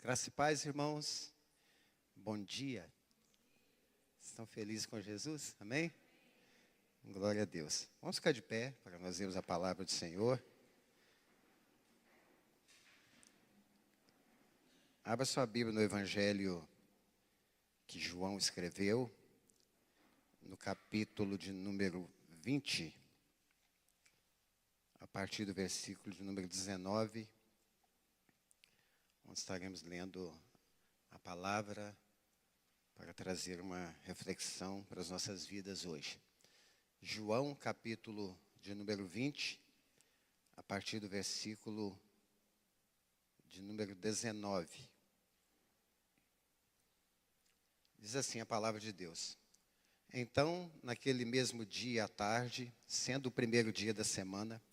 Graça e paz, irmãos. Bom dia. Estão felizes com Jesus? Amém? Glória a Deus. Vamos ficar de pé para nós lermos a palavra do Senhor. Abra sua Bíblia no Evangelho que João escreveu, no capítulo de número 20, a partir do versículo de número 19, onde estaremos lendo a palavra para trazer uma reflexão para as nossas vidas hoje. João, capítulo de número 20, a partir do versículo de número 19. Diz assim a palavra de Deus. Então, naquele mesmo dia à tarde, sendo o primeiro dia da semana,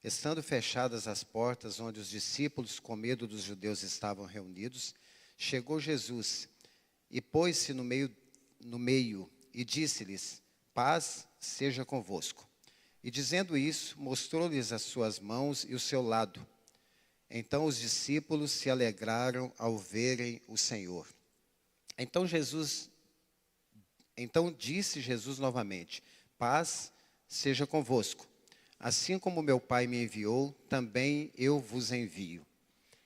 estando fechadas as portas onde os discípulos, com medo dos judeus, estavam reunidos, chegou Jesus e pôs-se no meio e disse-lhes: paz seja convosco. E dizendo isso, mostrou-lhes as suas mãos e o seu lado. Então os discípulos se alegraram ao verem o Senhor. Então disse Jesus novamente: paz seja convosco. Assim como meu Pai me enviou, também eu vos envio.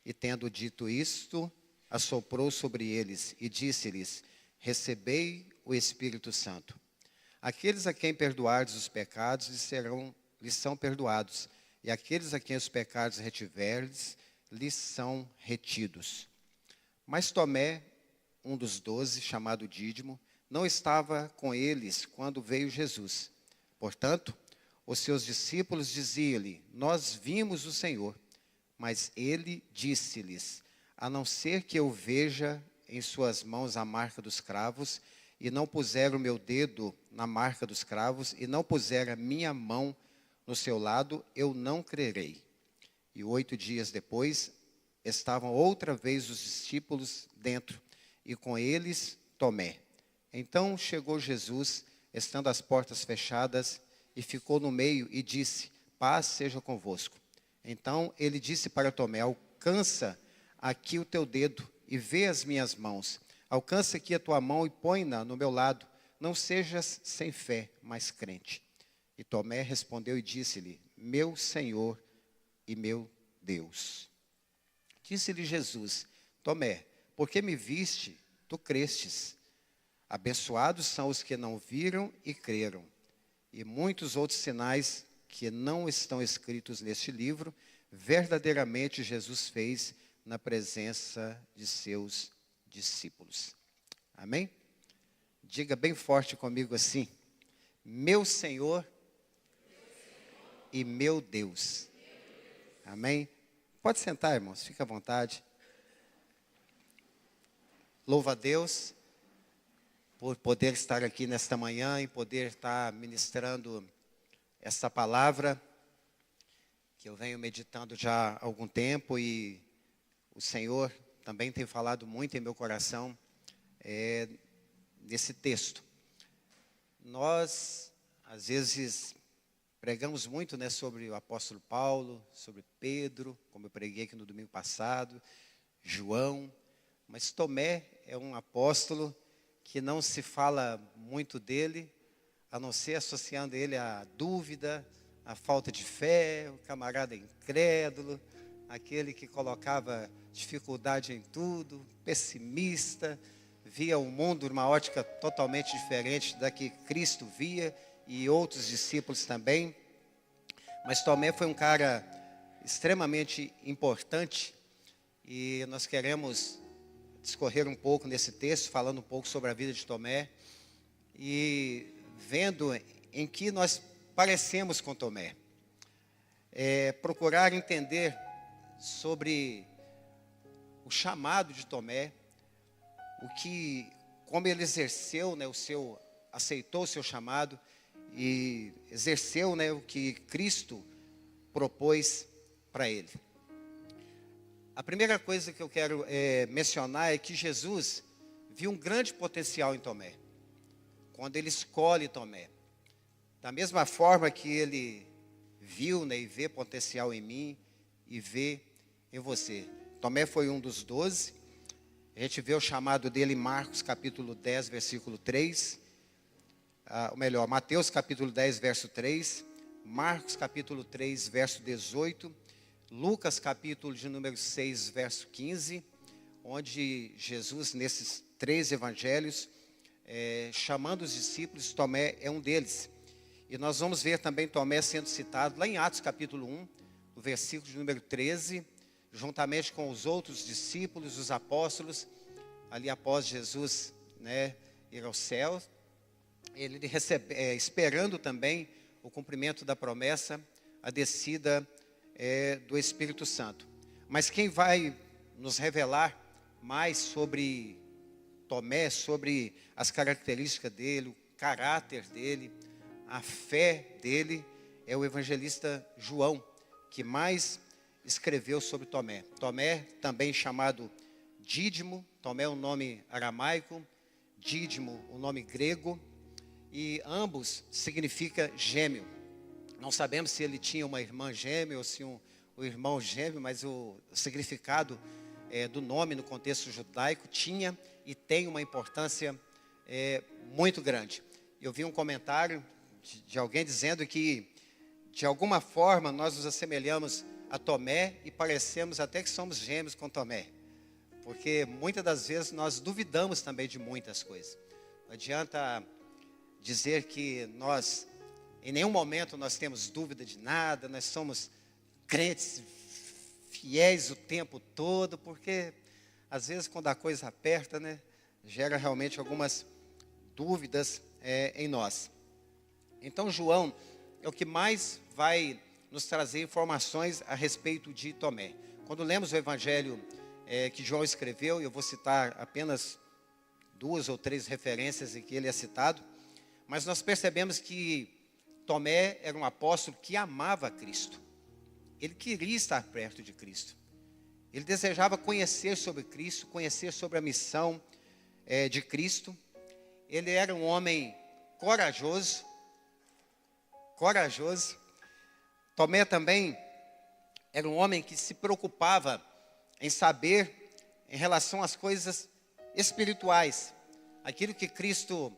E tendo dito isto, assoprou sobre eles e disse-lhes: recebei o Espírito Santo. Aqueles a quem perdoardes os pecados lhes são perdoados, e aqueles a quem os pecados retiverdes, lhes são retidos. Mas Tomé, um dos 12, chamado Dídimo, não estava com eles quando veio Jesus. Portanto, os seus discípulos diziam-lhe: nós vimos o Senhor. Mas ele disse-lhes: a não ser que eu veja em suas mãos a marca dos cravos, e não puser o meu dedo na marca dos cravos, e não puser a minha mão no seu lado, eu não crerei. E 8 dias depois, estavam outra vez os discípulos dentro, e com eles Tomé. Então chegou Jesus, estando as portas fechadas, e ficou no meio e disse: paz seja convosco. Então ele disse para Tomé: alcança aqui o teu dedo e vê as minhas mãos. Alcança aqui a tua mão e põe-na no meu lado. Não sejas sem fé, mas crente. E Tomé respondeu e disse-lhe: meu Senhor e meu Deus. Disse-lhe Jesus: Tomé, porque me viste, tu crestes. Abençoados são os que não viram e creram. E muitos outros sinais que não estão escritos neste livro, verdadeiramente Jesus fez na presença de seus discípulos. Amém? Diga bem forte comigo assim: meu Senhor e meu Deus. Amém? Pode sentar, irmãos, fica à vontade. Louva a Deus por poder estar aqui nesta manhã e poder estar ministrando essa palavra que eu venho meditando já há algum tempo, e o Senhor também tem falado muito em meu coração nesse texto. Nós, às vezes, pregamos muito, sobre o apóstolo Paulo, sobre Pedro, como eu preguei aqui no domingo passado, João, mas Tomé é um apóstolo que não se fala muito dele, a não ser associando ele à dúvida, à falta de fé, o camarada incrédulo, aquele que colocava dificuldade em tudo, pessimista, via o mundo numa ótica totalmente diferente da que Cristo via, e outros discípulos também. Mas Tomé foi um cara extremamente importante, e nós queremos discorrer um pouco nesse texto, falando um pouco sobre a vida de Tomé, e vendo em que nós parecemos com Tomé. Procurar entender sobre o chamado de Tomé, como ele exerceu, aceitou o seu chamado e exerceu, o que Cristo propôs para ele. A primeira coisa que eu quero mencionar é que Jesus viu um grande potencial em Tomé, quando ele escolhe Tomé. Da mesma forma que ele viu, e vê potencial em mim e vê em você. Tomé foi um dos 12, A gente vê o chamado dele em Marcos capítulo 10, versículo 3. Ou melhor, Mateus capítulo 10, verso 3. Marcos capítulo 3, verso 18. Lucas capítulo de número 6, verso 15. Onde Jesus, nesses 3 evangelhos, chamando os discípulos, Tomé é um deles. E nós vamos ver também Tomé sendo citado lá em Atos capítulo 1, no versículo de número 13, juntamente com os outros discípulos, os apóstolos, ali após Jesus, ir ao céu, ele esperando também o cumprimento da promessa, a descida do Espírito Santo. Mas quem vai nos revelar mais sobre Tomé, sobre as características dele, o caráter dele, a fé dele, é o evangelista João, que mais escreveu sobre Tomé. Tomé, também chamado Dídimo. Tomé é um nome aramaico, Dídimo, um nome grego, e ambos significa gêmeo. Não sabemos se ele tinha uma irmã gêmea ou se um irmão gêmeo, mas o significado do nome no contexto judaico tinha e tem uma importância muito grande. Eu vi um comentário de alguém dizendo que, de alguma forma, nós nos assemelhamos a Tomé e parecemos até que somos gêmeos com Tomé. Porque muitas das vezes nós duvidamos também de muitas coisas. Não adianta dizer que nós, em nenhum momento nós temos dúvida de nada, nós somos crentes fiéis o tempo todo, porque às vezes quando a coisa aperta, gera realmente algumas dúvidas em nós. Então João é o que mais vai nos trazer informações a respeito de Tomé. Quando lemos o evangelho que João escreveu, eu vou citar apenas 2 ou 3 referências em que ele é citado, mas nós percebemos que Tomé era um apóstolo que amava Cristo. Ele queria estar perto de Cristo. Ele desejava conhecer sobre Cristo, conhecer sobre a missão de Cristo. Ele era um homem corajoso. Tomé também era um homem que se preocupava em saber em relação às coisas espirituais. Aquilo que Cristo,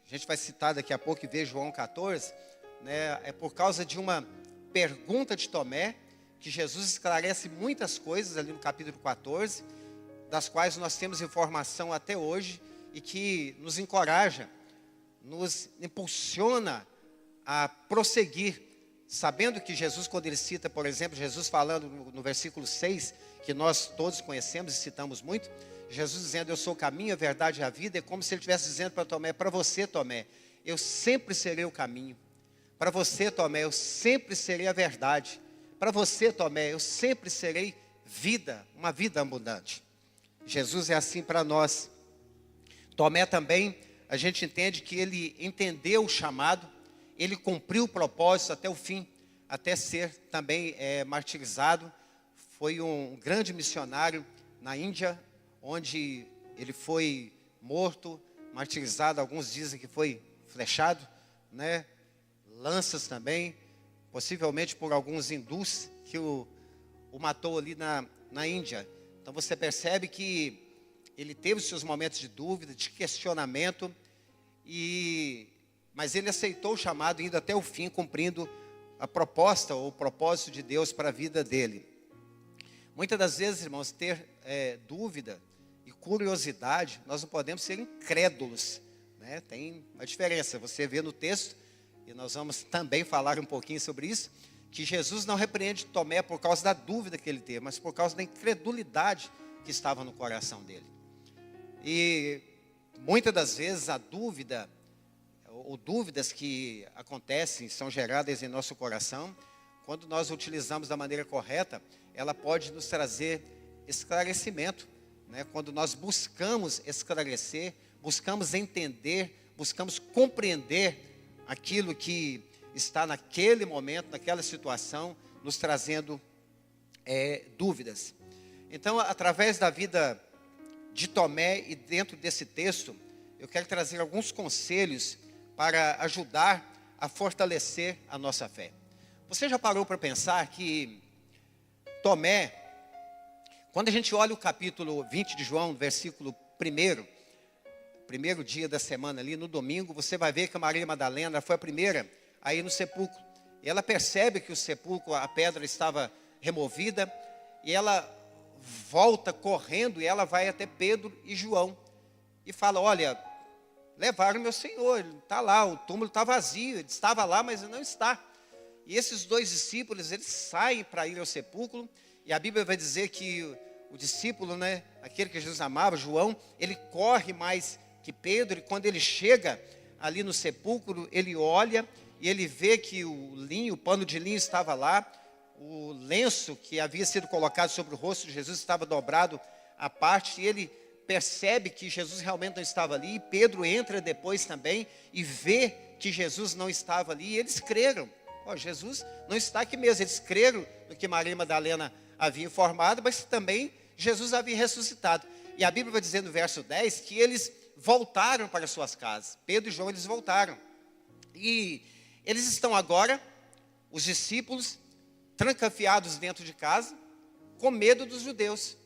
a gente vai citar daqui a pouco e ver João 14, é por causa de uma pergunta de Tomé, que Jesus esclarece muitas coisas ali no capítulo 14, das quais nós temos informação até hoje e que nos encoraja, nos impulsiona a prosseguir, sabendo que Jesus, quando ele cita, por exemplo, Jesus falando no versículo 6, que nós todos conhecemos e citamos muito, Jesus dizendo, eu sou o caminho, a verdade e a vida, é como se ele estivesse dizendo para Tomé, para você, Tomé, eu sempre serei o caminho. Para você, Tomé, eu sempre serei a verdade. Para você, Tomé, eu sempre serei vida, uma vida abundante. Jesus é assim para nós. Tomé também, a gente entende que ele entendeu o chamado, ele cumpriu o propósito até o fim, até ser também martirizado. Foi um grande missionário na Índia, onde ele foi morto, martirizado. Alguns dizem que foi flechado, lanças também, possivelmente por alguns hindus que o matou ali na Índia. Então você percebe que ele teve os seus momentos de dúvida, de questionamento, mas ele aceitou o chamado, indo até o fim, cumprindo a proposta ou o propósito de Deus para a vida dele. Muitas das vezes, irmãos, ter dúvida e curiosidade, nós não podemos ser incrédulos, Tem uma diferença. Você vê no texto, e nós vamos também falar um pouquinho sobre isso, que Jesus não repreende Tomé por causa da dúvida que ele teve, mas por causa da incredulidade que estava no coração dele. E muitas das vezes a dúvida, ou dúvidas que acontecem, são geradas em nosso coração, quando nós utilizamos da maneira correta, ela pode nos trazer esclarecimento, Quando nós buscamos esclarecer, buscamos entender, buscamos compreender aquilo que está naquele momento, naquela situação, nos trazendo dúvidas. Então, através da vida de Tomé e dentro desse texto, eu quero trazer alguns conselhos para ajudar a fortalecer a nossa fé. Você já parou para pensar que Tomé, Quando a gente olha o capítulo 20 de João, versículo 1, primeiro dia da semana ali, no domingo, você vai ver que a Maria Madalena foi a primeira a ir no sepulcro. E ela percebe que o sepulcro, a pedra estava removida, e ela volta correndo, e ela vai até Pedro e João, e fala: olha, levaram meu Senhor, ele está lá, o túmulo está vazio, ele estava lá, mas ele não está. E esses dois discípulos, eles saem para ir ao sepulcro, e a Bíblia vai dizer que o discípulo, né, aquele que Jesus amava, João, ele corre mais que Pedro, e quando ele chega ali no sepulcro, ele olha e ele vê que o pano de linho estava lá, o lenço que havia sido colocado sobre o rosto de Jesus estava dobrado à parte, e ele percebe que Jesus realmente não estava ali, e Pedro entra depois também e vê que Jesus não estava ali, e eles creram. Jesus não está aqui mesmo. Eles creram no que Maria Madalena havia informado, mas também Jesus havia ressuscitado. E a Bíblia vai dizer no verso 10 que eles voltaram para suas casas. Pedro e João, eles voltaram. E eles estão agora, os discípulos, trancafiados dentro de casa, com medo dos judeus.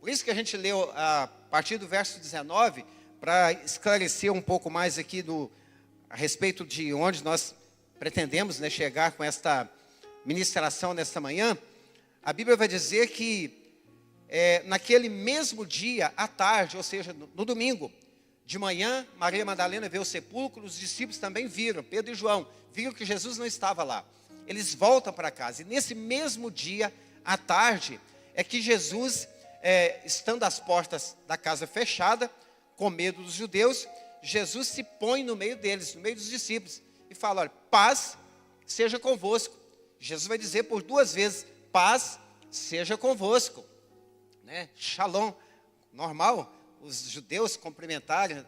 Por isso que a gente leu a partir do verso 19, para esclarecer um pouco mais aqui a respeito de onde nós pretendemos, né, chegar com esta ministração nesta manhã. A Bíblia vai dizer que naquele mesmo dia, à tarde, ou seja, no domingo, de manhã, Maria Madalena vê o sepulcro, os discípulos também viram, Pedro e João, viram que Jesus não estava lá. Eles voltam para casa, e nesse mesmo dia, à tarde, é que Jesus, estando as portas da casa fechada, com medo dos judeus, Jesus se põe no meio deles, no meio dos discípulos, e fala: olha, paz seja convosco. Jesus vai dizer por 2 vezes: paz seja convosco, né? Shalom, normal os judeus cumprimentarem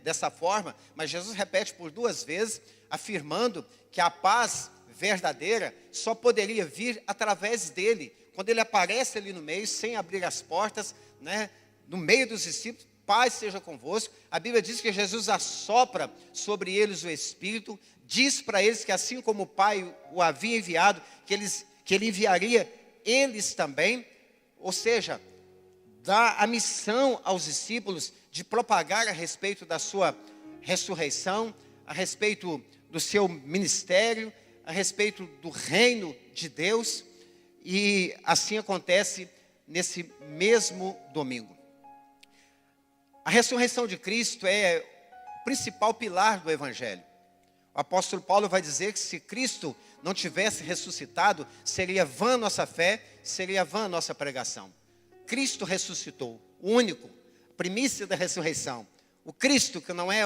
dessa forma, mas Jesus repete por 2 vezes, afirmando que a paz verdadeira só poderia vir através dele. Quando ele aparece ali no meio, sem abrir as portas, né, no meio dos discípulos: paz seja convosco. A Bíblia diz que Jesus assopra sobre eles o Espírito, diz para eles que assim como o Pai o havia enviado, que ele enviaria eles também, ou seja, dá a missão aos discípulos de propagar a respeito da sua ressurreição, a respeito do seu ministério, a respeito do reino de Deus, e assim acontece nesse mesmo domingo. A ressurreição de Cristo é o principal pilar do Evangelho. O apóstolo Paulo vai dizer que se Cristo não tivesse ressuscitado, seria vã nossa fé, seria vã nossa pregação. Cristo ressuscitou, o único, a primícia da ressurreição. O Cristo que não é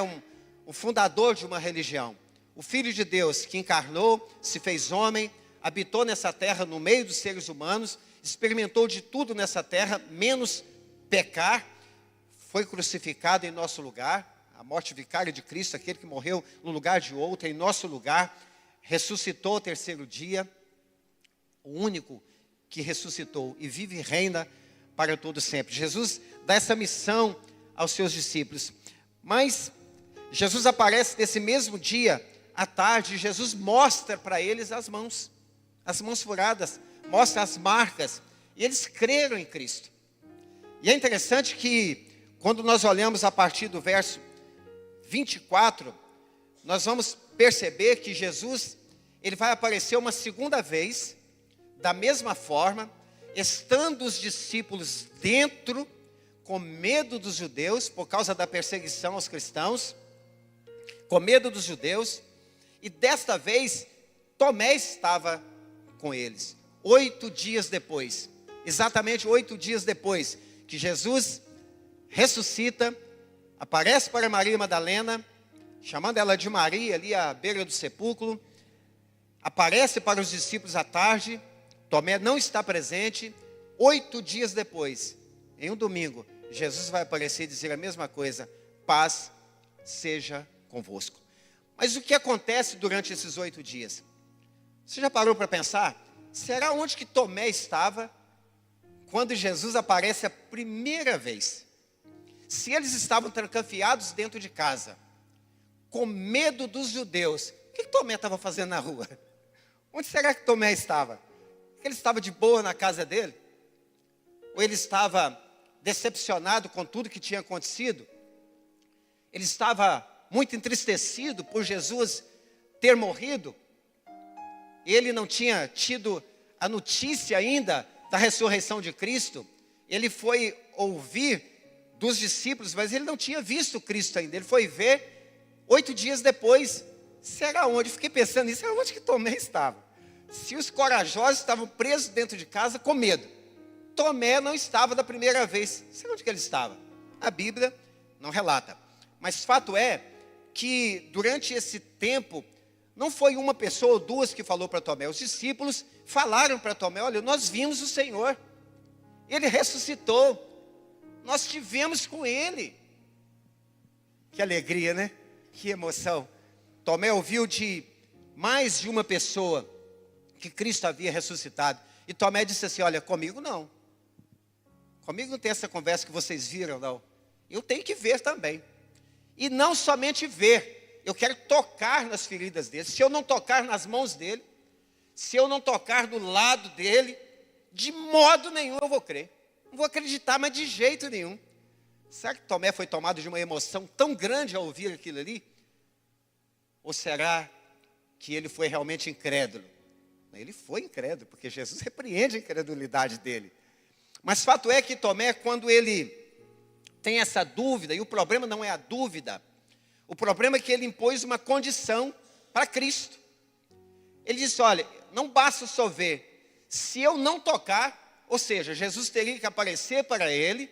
o fundador de uma religião. O Filho de Deus que encarnou, se fez homem, habitou nessa terra no meio dos seres humanos, experimentou de tudo nessa terra, menos pecar, foi crucificado em nosso lugar, a morte vicária de Cristo, aquele que morreu no lugar de outro, em nosso lugar, ressuscitou ao 3º dia, o único que ressuscitou e vive e reina para todo sempre. Jesus dá essa missão aos seus discípulos, mas Jesus aparece nesse mesmo dia, à tarde, Jesus mostra para eles as mãos furadas, mostra as marcas, e eles creram em Cristo. E é interessante que, quando nós olhamos a partir do verso 24, nós vamos perceber que Jesus, ele vai aparecer uma segunda vez, da mesma forma, estando os discípulos dentro, com medo dos judeus, por causa da perseguição aos cristãos, com medo dos judeus, e desta vez, Tomé estava com eles. 8 dias depois, exatamente 8 dias depois, que Jesus ressuscita, aparece para Maria Madalena, chamando ela de Maria, ali à beira do sepulcro, aparece para os discípulos à tarde, Tomé não está presente. 8 dias depois, em um domingo, Jesus vai aparecer e dizer a mesma coisa: paz seja convosco. Mas o que acontece durante esses 8 dias? Você já parou para pensar? Será onde que Tomé estava quando Jesus aparece a primeira vez? Se eles estavam trancafiados dentro de casa, com medo dos judeus, o que Tomé estava fazendo na rua? Onde será que Tomé estava? Ele estava de boa na casa dele? ou ele estava decepcionado com tudo que tinha acontecido. Ele estava muito entristecido por Jesus ter morrido. Ele não tinha tido a notícia ainda da ressurreição de Cristo. Ele foi ouvir dos discípulos, mas ele não tinha visto Cristo ainda. Ele foi ver 8 dias depois. Será onde? Fiquei pensando nisso, era onde que Tomé estava. Se os corajosos estavam presos dentro de casa com medo, Tomé não estava da primeira vez. Será onde que ele estava? A Bíblia não relata. Mas fato é que durante esse tempo, não foi uma pessoa ou duas que falou para Tomé. Os discípulos falaram para Tomé: olha, nós vimos o Senhor. Ele ressuscitou. Nós estivemos com Ele. Que alegria, né? Que emoção. Tomé ouviu de mais de uma pessoa que Cristo havia ressuscitado. E Tomé disse assim: olha, comigo não. Comigo não tem essa conversa que vocês viram, não. Eu tenho que ver também. E não somente ver, eu quero tocar nas feridas dele. Se eu não tocar nas mãos dele, se eu não tocar do lado dele, de modo nenhum eu vou crer. Não vou acreditar, mas de jeito nenhum. Será que Tomé foi tomado de uma emoção tão grande ao ouvir aquilo ali? Ou será que ele foi realmente incrédulo? Ele foi incrédulo, porque Jesus repreende a incredulidade dele. Mas fato é que Tomé, quando ele tem essa dúvida, e o problema não é a dúvida, o problema é que ele impôs uma condição para Cristo. Ele disse: olha, não basta só ver, se eu não tocar, ou seja, Jesus teria que aparecer para ele,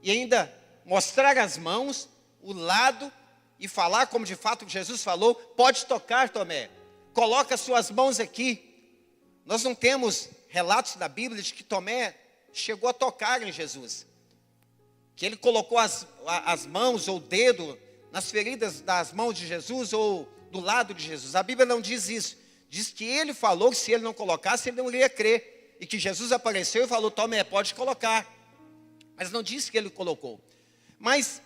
e ainda mostrar as mãos, o lado, e falar como de fato Jesus falou: pode tocar, Tomé, coloca as suas mãos aqui. Nós não temos relatos da Bíblia de que Tomé chegou a tocar em Jesus, que ele colocou as mãos ou o dedo nas feridas das mãos de Jesus ou do lado de Jesus. A Bíblia não diz isso. Diz que ele falou que se ele não colocasse, ele não iria crer. E que Jesus apareceu e falou: Tomé, pode colocar. Mas não disse que ele colocou. Mas,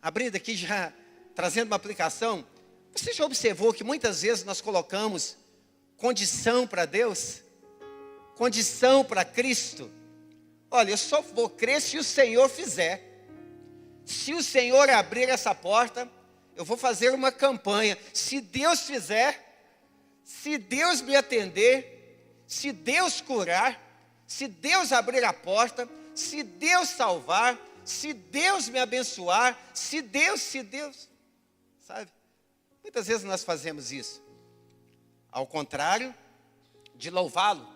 abrindo aqui já, trazendo uma aplicação, você já observou que muitas vezes nós colocamos condição para Deus? Condição para Cristo? Olha, eu só vou crer se o Senhor fizer. Se o Senhor abrir essa porta, eu vou fazer uma campanha. Se Deus fizer, se Deus me atender, se Deus curar, se Deus abrir a porta, se Deus salvar, se Deus me abençoar, se Deus, sabe? Muitas vezes nós fazemos isso. Ao contrário de louvá-lo,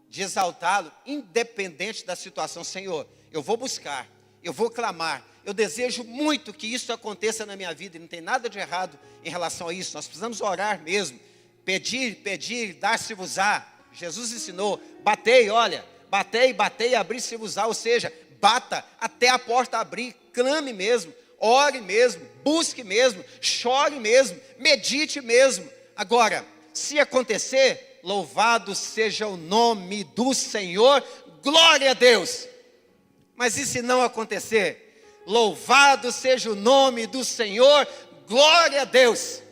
de exaltá-lo, independente da situação. Senhor, eu vou buscar, eu vou clamar, eu desejo muito que isso aconteça na minha vida, e não tem nada de errado em relação a isso. Nós precisamos orar mesmo, pedir, dar-se-vos-á. Jesus ensinou: batei, olha, batei, abrir-se-vos-á, ou seja, bata até a porta abrir, clame mesmo, ore mesmo, busque mesmo, chore mesmo, medite mesmo. Agora, se acontecer, louvado seja o nome do Senhor, glória a Deus. Mas e se não acontecer? Louvado seja o nome do Senhor, glória a Deus.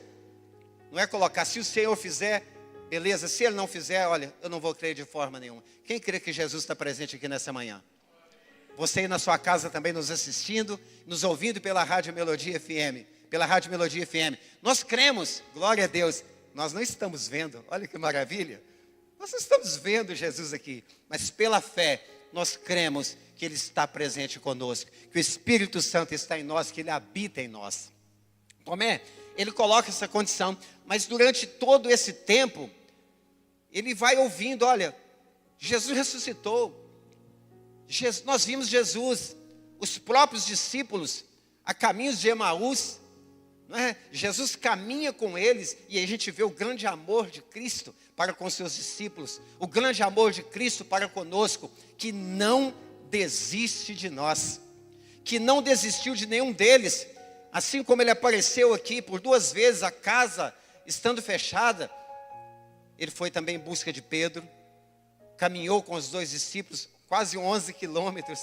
Não é colocar: se o Senhor fizer, beleza, se Ele não fizer, olha, eu não vou crer de forma nenhuma. Quem crê que Jesus está presente aqui nessa manhã? Você aí na sua casa também nos assistindo, nos ouvindo pela Rádio Melodia FM, Nós cremos, glória a Deus. Nós não estamos vendo, olha que maravilha. Nós não estamos vendo Jesus aqui, mas pela fé nós cremos que Ele está presente conosco, que o Espírito Santo está em nós, que Ele habita em nós. Tomé, ele coloca essa condição, mas durante todo esse tempo, ele vai ouvindo: olha, Jesus ressuscitou, nós vimos Jesus, os próprios discípulos, a caminhos de Emaús, não é? Jesus caminha com eles, e aí a gente vê o grande amor de Cristo para com seus discípulos, o grande amor de Cristo para conosco, que não desiste de nós, que não desistiu de nenhum deles. Assim como Ele apareceu aqui por 2 vezes, a casa estando fechada, Ele foi também em busca de Pedro, caminhou com os 2 discípulos, quase 11 quilômetros,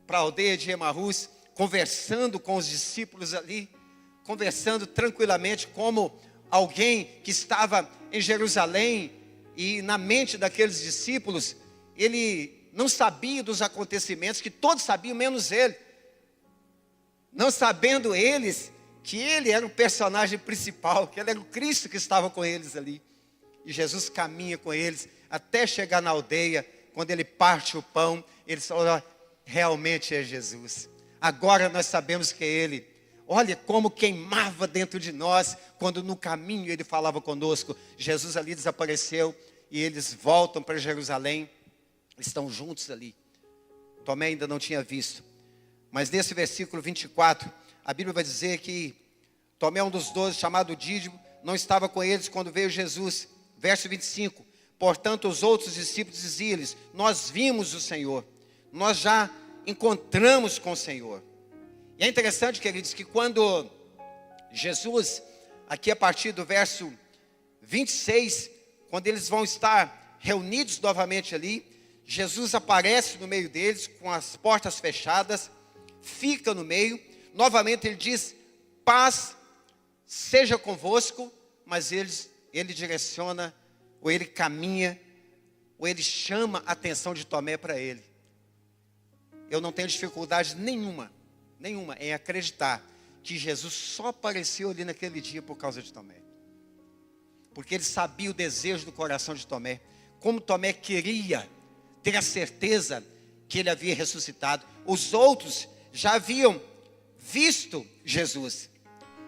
para a aldeia de Emaús, conversando com os discípulos ali, conversando tranquilamente, como alguém que estava em Jerusalém, e na mente daqueles discípulos, ele não sabia dos acontecimentos que todos sabiam, menos ele. Não sabendo eles que ele era o personagem principal, que ele era o Cristo que estava com eles ali. E Jesus caminha com eles até chegar na aldeia. Quando ele parte o pão, eles falam: realmente é Jesus. Agora nós sabemos que é ele. Olha como queimava dentro de nós, quando no caminho ele falava conosco. Jesus ali desapareceu e eles voltam para Jerusalém. Estão juntos ali. Tomé ainda não tinha visto. Mas nesse versículo 24, a Bíblia vai dizer que Tomé, um dos 12, chamado Dídimo, não estava com eles quando veio Jesus. Verso 25. Portanto, os outros discípulos diziam-lhes: nós vimos o Senhor. Nós já encontramos com o Senhor. E é interessante, queridos, que quando Jesus, aqui a partir do verso 26, quando eles vão estar reunidos novamente ali, Jesus aparece no meio deles, com as portas fechadas, fica no meio, novamente ele diz: paz seja convosco, mas ele direciona, ou ele caminha, ou ele chama a atenção de Tomé para ele. Eu não tenho dificuldade nenhuma em acreditar que Jesus só apareceu ali naquele dia por causa de Tomé. Porque ele sabia o desejo do coração de Tomé, como Tomé queria ter a certeza que ele havia ressuscitado. Os outros já haviam visto Jesus.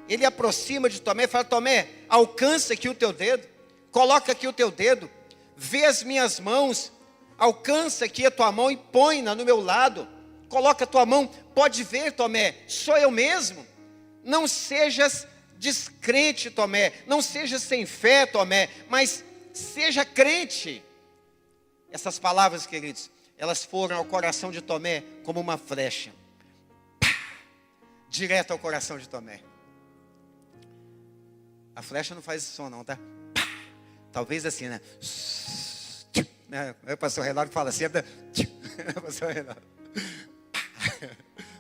Ele aproxima de Tomé e fala: Tomé, alcança aqui o teu dedo, coloca aqui o teu dedo, vê as minhas mãos, alcança aqui a tua mão e põe-na no meu lado, coloca a tua mão, pode ver, Tomé, sou eu mesmo. Não sejas descrente, Tomé, não sejas sem fé, Tomé, mas seja crente. Essas palavras, queridos, elas foram ao coração de Tomé como uma flecha, direto ao coração de Tomé. A flecha não faz esse som não, tá? Talvez assim, né? O pastor Renato fala assim, o pastor Renato.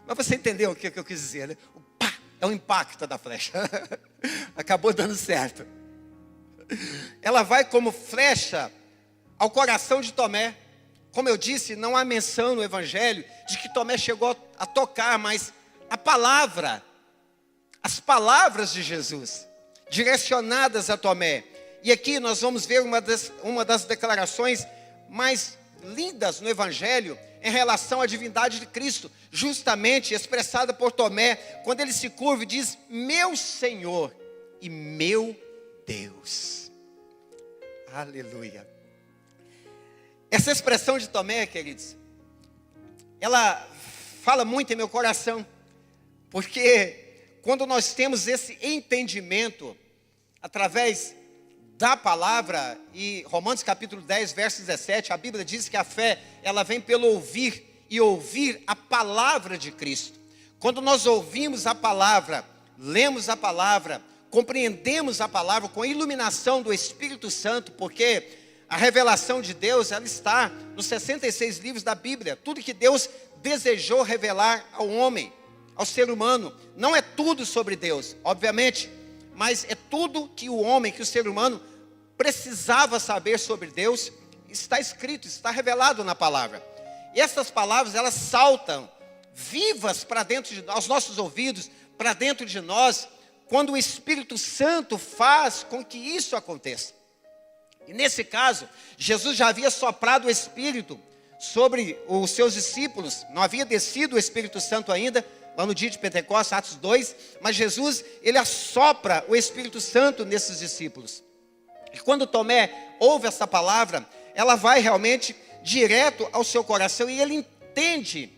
Mas você entendeu o que eu quis dizer, né? O pá é o impacto da flecha. Acabou dando certo. Ela vai como flecha ao coração de Tomé. Como eu disse, não há menção no Evangelho de que Tomé chegou a tocar, mas a palavra, as palavras de Jesus, direcionadas a Tomé. E aqui nós vamos ver uma das declarações mais lindas no Evangelho em relação à divindade de Cristo, justamente expressada por Tomé, quando ele se curva e diz: meu Senhor e meu Deus. Aleluia. Essa expressão de Tomé, queridos, ela fala muito em meu coração, porque quando nós temos esse entendimento através da palavra, e Romanos capítulo 10, verso 17, a Bíblia diz que a fé, ela vem pelo ouvir, e ouvir a palavra de Cristo. Quando nós ouvimos a palavra, lemos a palavra, compreendemos a palavra com a iluminação do Espírito Santo, porque a revelação de Deus, ela está nos 66 livros da Bíblia. Tudo que Deus desejou revelar ao homem, ao ser humano. Não é tudo sobre Deus, obviamente, mas é tudo que o homem, que o ser humano precisava saber sobre Deus, está escrito, está revelado na palavra. E essas palavras, elas saltam vivas para dentro de aos nossos ouvidos, para dentro de nós, quando o Espírito Santo faz com que isso aconteça. E nesse caso, Jesus já havia soprado o Espírito sobre os seus discípulos, não havia descido o Espírito Santo ainda, lá no dia de Pentecostes, Atos 2, mas Jesus, ele assopra o Espírito Santo nesses discípulos. E quando Tomé ouve essa palavra, ela vai realmente direto ao seu coração, e ele entende,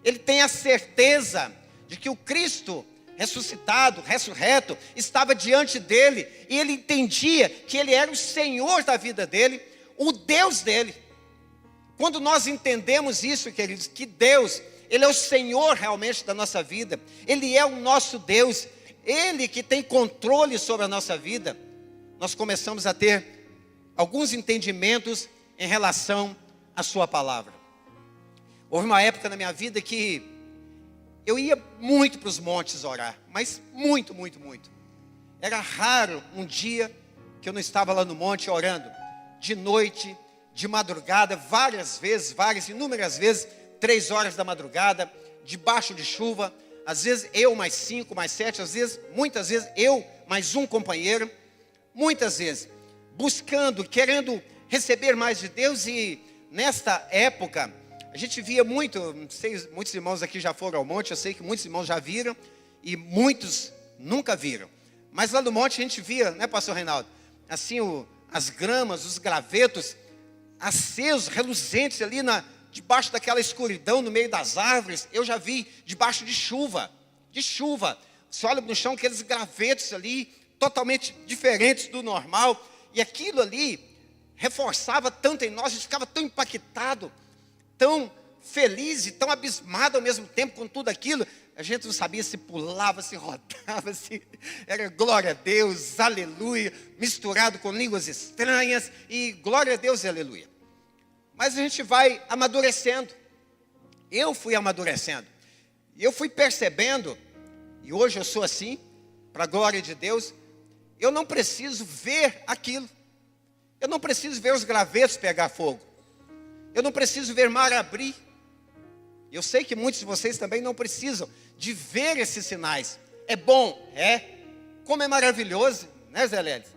ele tem a certeza de que o Cristo ressuscitado, ressurreto, estava diante dele, e ele entendia que ele era o Senhor da vida dele, o Deus dele. Quando nós entendemos isso, queridos, que Deus, Ele é o Senhor realmente da nossa vida, Ele é o nosso Deus, Ele que tem controle sobre a nossa vida, nós começamos a ter alguns entendimentos em relação à sua palavra. Houve uma época na minha vida que eu ia muito para os montes orar, mas muito. Era raro um dia que eu não estava lá no monte orando, de noite, de madrugada, inúmeras vezes, 3 horas da madrugada, debaixo de chuva, às vezes eu mais 5, mais 7, muitas vezes eu mais um companheiro, muitas vezes, buscando, querendo receber mais de Deus. E nesta época, a gente via muito, não sei, muitos irmãos aqui já foram ao monte, eu sei que muitos irmãos já viram, e muitos nunca viram. Mas lá no monte a gente via, né, pastor Reinaldo, assim, as gramas, os gravetos, acesos, reluzentes ali debaixo daquela escuridão, no meio das árvores. Eu já vi debaixo de chuva. Você olha no chão, aqueles gravetos ali, totalmente diferentes do normal. E aquilo ali reforçava tanto em nós, a gente ficava tão impactado, tão feliz e tão abismado ao mesmo tempo com tudo aquilo. A gente não sabia se pulava, se rodava, era glória a Deus, aleluia, misturado com línguas estranhas, e glória a Deus e aleluia. Mas a gente vai amadurecendo. Eu fui amadurecendo. E eu fui percebendo, e hoje eu sou assim, para a glória de Deus, eu não preciso ver aquilo. Eu não preciso ver os gravetos pegar fogo. Eu não preciso ver mar abrir. Eu sei que muitos de vocês também não precisam de ver esses sinais. É bom, é. Como é maravilhoso, né, Zé Leles?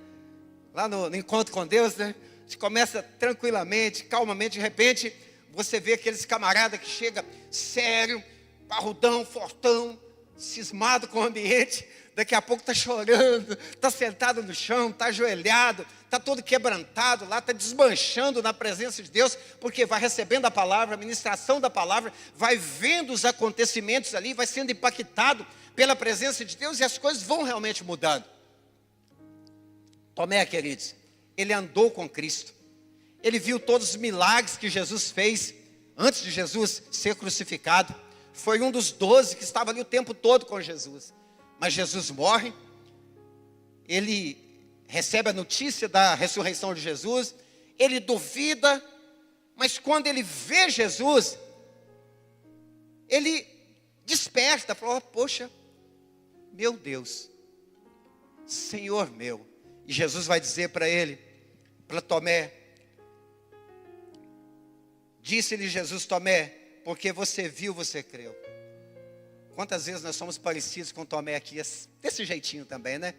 Lá no encontro com Deus, né? A gente começa tranquilamente, calmamente, de repente, você vê aqueles camaradas que chegam sério, parrudão, fortão, cismado com o ambiente, daqui a pouco está chorando, está sentado no chão, está ajoelhado, está todo quebrantado lá, está desmanchando na presença de Deus, porque vai recebendo a palavra, a ministração da palavra, vai vendo os acontecimentos ali, vai sendo impactado pela presença de Deus, e as coisas vão realmente mudando. Tomé, queridos, ele andou com Cristo, ele viu todos os milagres que Jesus fez, antes de Jesus ser crucificado. Foi um dos 12 que estava ali o tempo todo com Jesus. Mas Jesus morre, ele recebe a notícia da ressurreição de Jesus, ele duvida, mas quando ele vê Jesus, ele desperta, fala: poxa, meu Deus, Senhor meu. E Jesus vai dizer para ele, para Tomé, disse-lhe Jesus: Tomé, porque você viu, você creu. Quantas vezes nós somos parecidos com Tomé aqui, desse jeitinho também, né?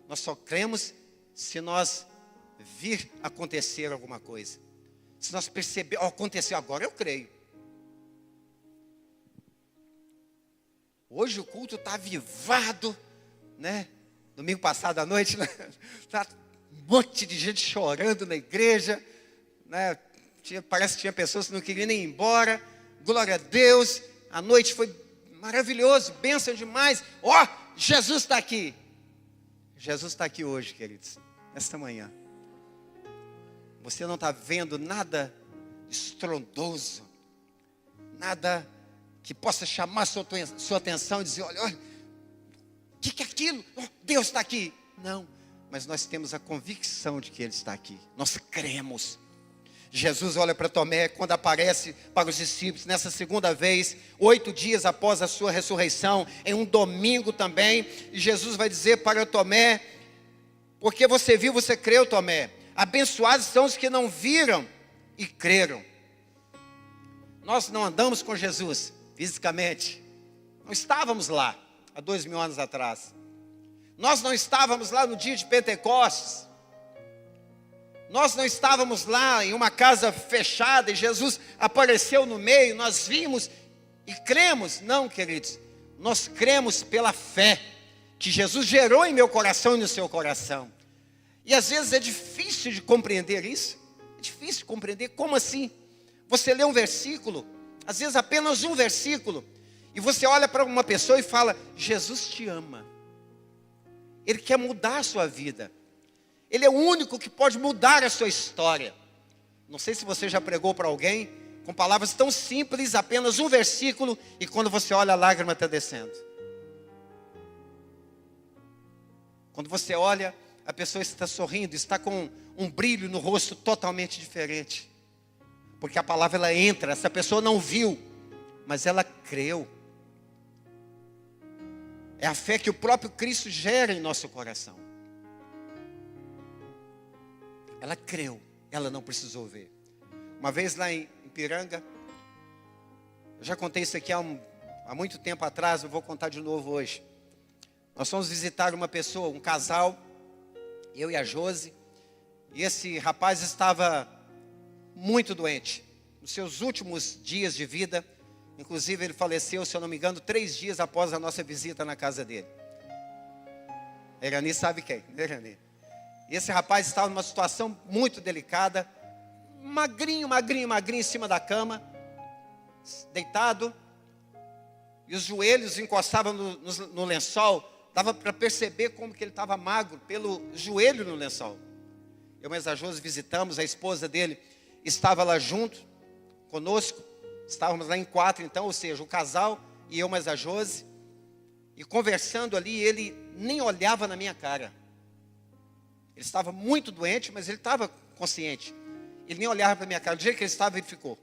Nós só cremos se nós vir acontecer alguma coisa. Se nós perceber, aconteceu agora, eu creio. Hoje o culto está avivado, né? Domingo passado à noite, né? Tá um monte de gente chorando na igreja, né? Parece que tinha pessoas que não queriam nem ir embora. Glória a Deus, a noite foi maravilhoso, bênção demais. Jesus está aqui. Jesus está aqui hoje, queridos, esta manhã. Você não está vendo nada estrondoso, nada que possa chamar sua atenção e dizer: olha, o que é aquilo? Deus está aqui. Não, mas nós temos a convicção de que Ele está aqui. Nós cremos. Jesus olha para Tomé quando aparece para os discípulos nessa segunda vez, 8 dias após a sua ressurreição, em um domingo também. E Jesus vai dizer para Tomé: porque você viu, você creu, Tomé. Abençoados são os que não viram e creram. Nós não andamos com Jesus fisicamente, não estávamos lá há 2000 anos atrás. Nós não estávamos lá no dia de Pentecostes. Nós não estávamos lá em uma casa fechada e Jesus apareceu no meio, nós vimos e cremos. Não, queridos, nós cremos pela fé que Jesus gerou em meu coração e no seu coração. E às vezes é difícil de compreender isso. É difícil de compreender. Como assim? Você lê um versículo, às vezes apenas um versículo, e você olha para uma pessoa e fala: Jesus te ama. Ele quer mudar a sua vida. Ele é o único que pode mudar a sua história. Não sei se você já pregou para alguém com palavras tão simples, apenas um versículo, e quando você olha, a lágrima está descendo. Quando você olha, a pessoa está sorrindo, está com um brilho no rosto totalmente diferente. Porque a palavra, ela entra, essa pessoa não viu, mas ela creu. É a fé que o próprio Cristo gera em nosso coração. Ela creu, ela não precisou ver. Uma vez lá em Ipiranga, eu já contei isso aqui há muito tempo atrás, eu vou contar de novo hoje. Nós fomos visitar uma pessoa, um casal, eu e a Josi, e esse rapaz estava muito doente, nos seus últimos dias de vida. Inclusive ele faleceu, se eu não me engano, 3 dias após a nossa visita na casa dele. A Irani sabe quem, né, Irani? E esse rapaz estava numa situação muito delicada, magrinho em cima da cama, deitado, e os joelhos encostavam no lençol. Dava para perceber como que ele estava magro, pelo joelho no lençol. Eu e a Josi visitamos, a esposa dele estava lá junto, conosco. Estávamos lá em 4 então, ou seja, o casal e eu mais a Josi. E conversando ali, ele nem olhava na minha cara. Ele estava muito doente, mas ele estava consciente. Ele nem olhava para a minha cara. Do jeito que ele estava, ele ficou.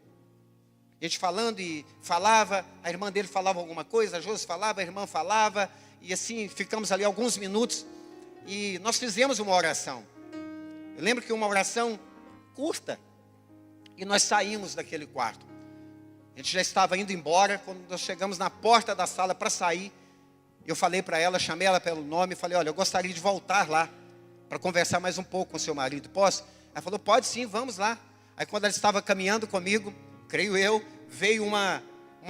A gente falando e falava, a irmã dele falava alguma coisa, a Josi falava, a irmã falava. E assim, ficamos ali alguns minutos. E nós fizemos uma oração. Eu lembro que uma oração curta. E nós saímos daquele quarto. A gente já estava indo embora. Quando nós chegamos na porta da sala para sair, eu falei para ela, chamei ela pelo nome e falei, olha, eu gostaria de voltar lá para conversar mais um pouco com o seu marido, posso? Ela falou, pode sim, vamos lá. Aí quando ela estava caminhando comigo, creio eu, veio uma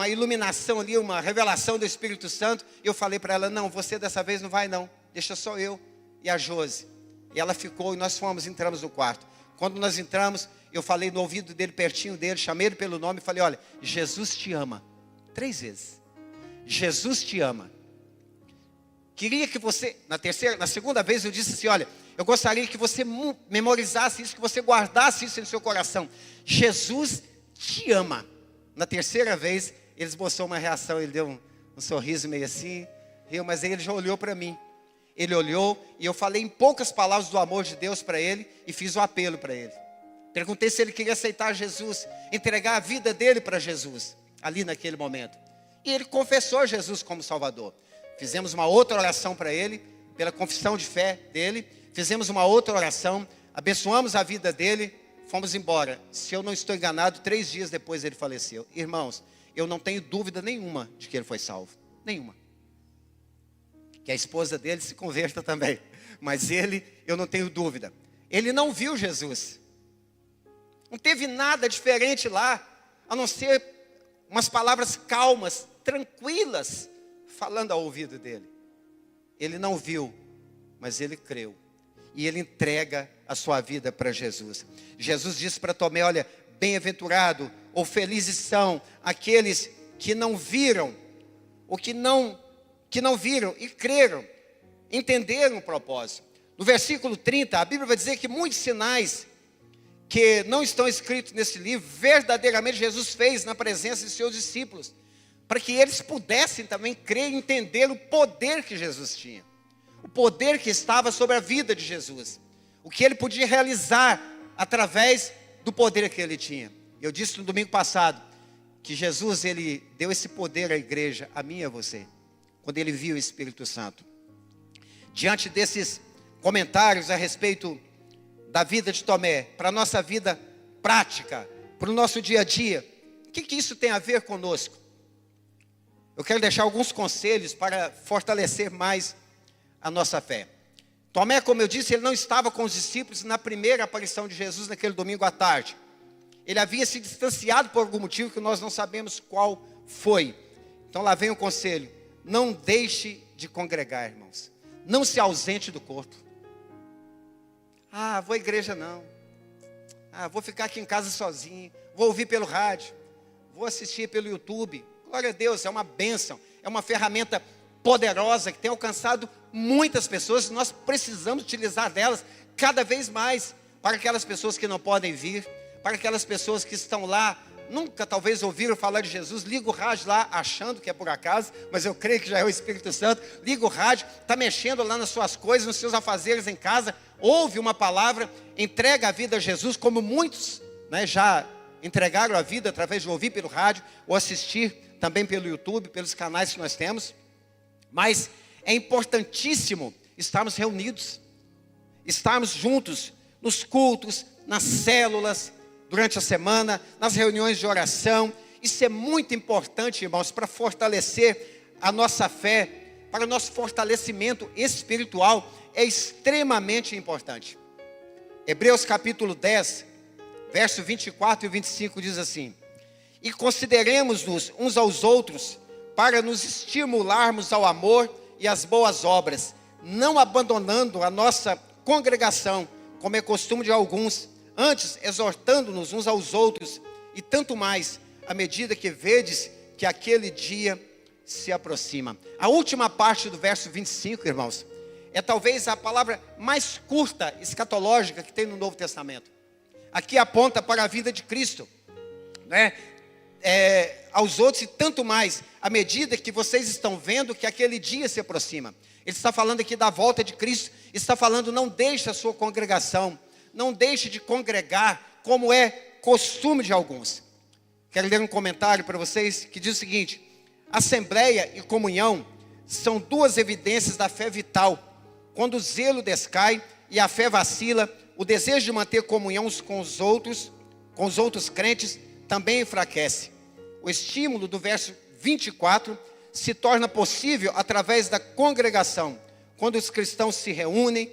iluminação ali, uma revelação do Espírito Santo. E eu falei para ela, não, você dessa vez não vai não, deixa só eu e a Josi. E ela ficou e nós entramos no quarto. Quando nós entramos, eu falei no ouvido dele, pertinho dele, chamei ele pelo nome e falei, olha, Jesus te ama. 3 vezes. Jesus te ama. Queria que você, na segunda vez eu disse assim, olha, eu gostaria que você memorizasse isso, que você guardasse isso no seu coração. Jesus te ama. Na terceira vez, ele esboçou uma reação, ele deu um sorriso meio assim, riu, mas ele já olhou para mim. Ele olhou e eu falei em poucas palavras do amor de Deus para ele e fiz o apelo para ele. Perguntei se ele queria aceitar Jesus, entregar a vida dele para Jesus, ali naquele momento. E ele confessou Jesus como Salvador. Fizemos uma outra oração para ele, pela confissão de fé dele. Fizemos uma outra oração, abençoamos a vida dele, fomos embora. Se eu não estou enganado, 3 dias depois ele faleceu. Irmãos, eu não tenho dúvida nenhuma de que ele foi salvo. Nenhuma. Que a esposa dele se converta também. Mas ele, eu não tenho dúvida. Ele não viu Jesus. Não teve nada diferente lá, a não ser umas palavras calmas, tranquilas, falando ao ouvido dele. Ele não viu, mas ele creu. E ele entrega a sua vida para Jesus. Jesus disse para Tomé, olha, bem-aventurado ou felizes são aqueles que não viram, ou que não viram e creram, entenderam o propósito. No versículo 30, a Bíblia vai dizer que muitos sinais que não estão escritos nesse livro, verdadeiramente Jesus fez na presença de seus discípulos, para que eles pudessem também crer e entender o poder que Jesus tinha, o poder que estava sobre a vida de Jesus, o que ele podia realizar através do poder que ele tinha. Eu disse no domingo passado, que Jesus, ele deu esse poder à igreja, a mim e a você, quando ele viu o Espírito Santo. Diante desses comentários a respeito da vida de Tomé, para a nossa vida prática, para o nosso dia a dia, o que isso tem a ver conosco? Eu quero deixar alguns conselhos para fortalecer mais a nossa fé. Tomé, como eu disse, ele não estava com os discípulos na primeira aparição de Jesus naquele domingo à tarde. Ele havia se distanciado por algum motivo que nós não sabemos qual foi. Então lá vem o conselho, não deixe de congregar, irmãos. Não se ausente do corpo. Ah, vou à igreja não. Ah, vou ficar aqui em casa sozinho. Vou ouvir pelo rádio. Vou assistir pelo YouTube. Glória a Deus, é uma bênção. É uma ferramenta poderosa que tem alcançado muitas pessoas. Nós precisamos utilizar delas cada vez mais. Para aquelas pessoas que não podem vir. Para aquelas pessoas que estão lá, nunca talvez ouviram falar de Jesus. Liga o rádio lá achando que é por acaso, mas eu creio que já é o Espírito Santo. Liga o rádio, está mexendo lá nas suas coisas, nos seus afazeres em casa. Ouve uma palavra, entrega a vida a Jesus, como muitos, né, já entregaram a vida através de ouvir pelo rádio, ou assistir também pelo YouTube, pelos canais que nós temos. Mas é importantíssimo estarmos reunidos, estarmos juntos nos cultos, nas células, durante a semana, nas reuniões de oração. Isso é muito importante, irmãos, para fortalecer a nossa fé, para o nosso fortalecimento espiritual, é extremamente importante. Hebreus capítulo 10, verso 24 e 25 diz assim: e consideremos-nos uns aos outros, para nos estimularmos ao amor e às boas obras, não abandonando a nossa congregação, como é costume de alguns, antes exortando-nos uns aos outros, e tanto mais, à medida que vedes que aquele dia se aproxima. A última parte do verso 25, irmãos, é talvez a palavra mais curta, escatológica, que tem no Novo Testamento. Aqui aponta para a vida de Cristo, né? Aos outros e tanto mais, à medida que vocês estão vendo que aquele dia se aproxima. Ele está falando aqui da volta de Cristo, está falando, não deixe a sua congregação, não deixe de congregar, como é costume de alguns. Quero ler um comentário para vocês, que diz o seguinte: assembleia e comunhão são duas evidências da fé vital. Quando o zelo descai e a fé vacila, o desejo de manter comunhão com os outros crentes, também enfraquece. O estímulo do verso 24 se torna possível através da congregação, quando os cristãos se reúnem,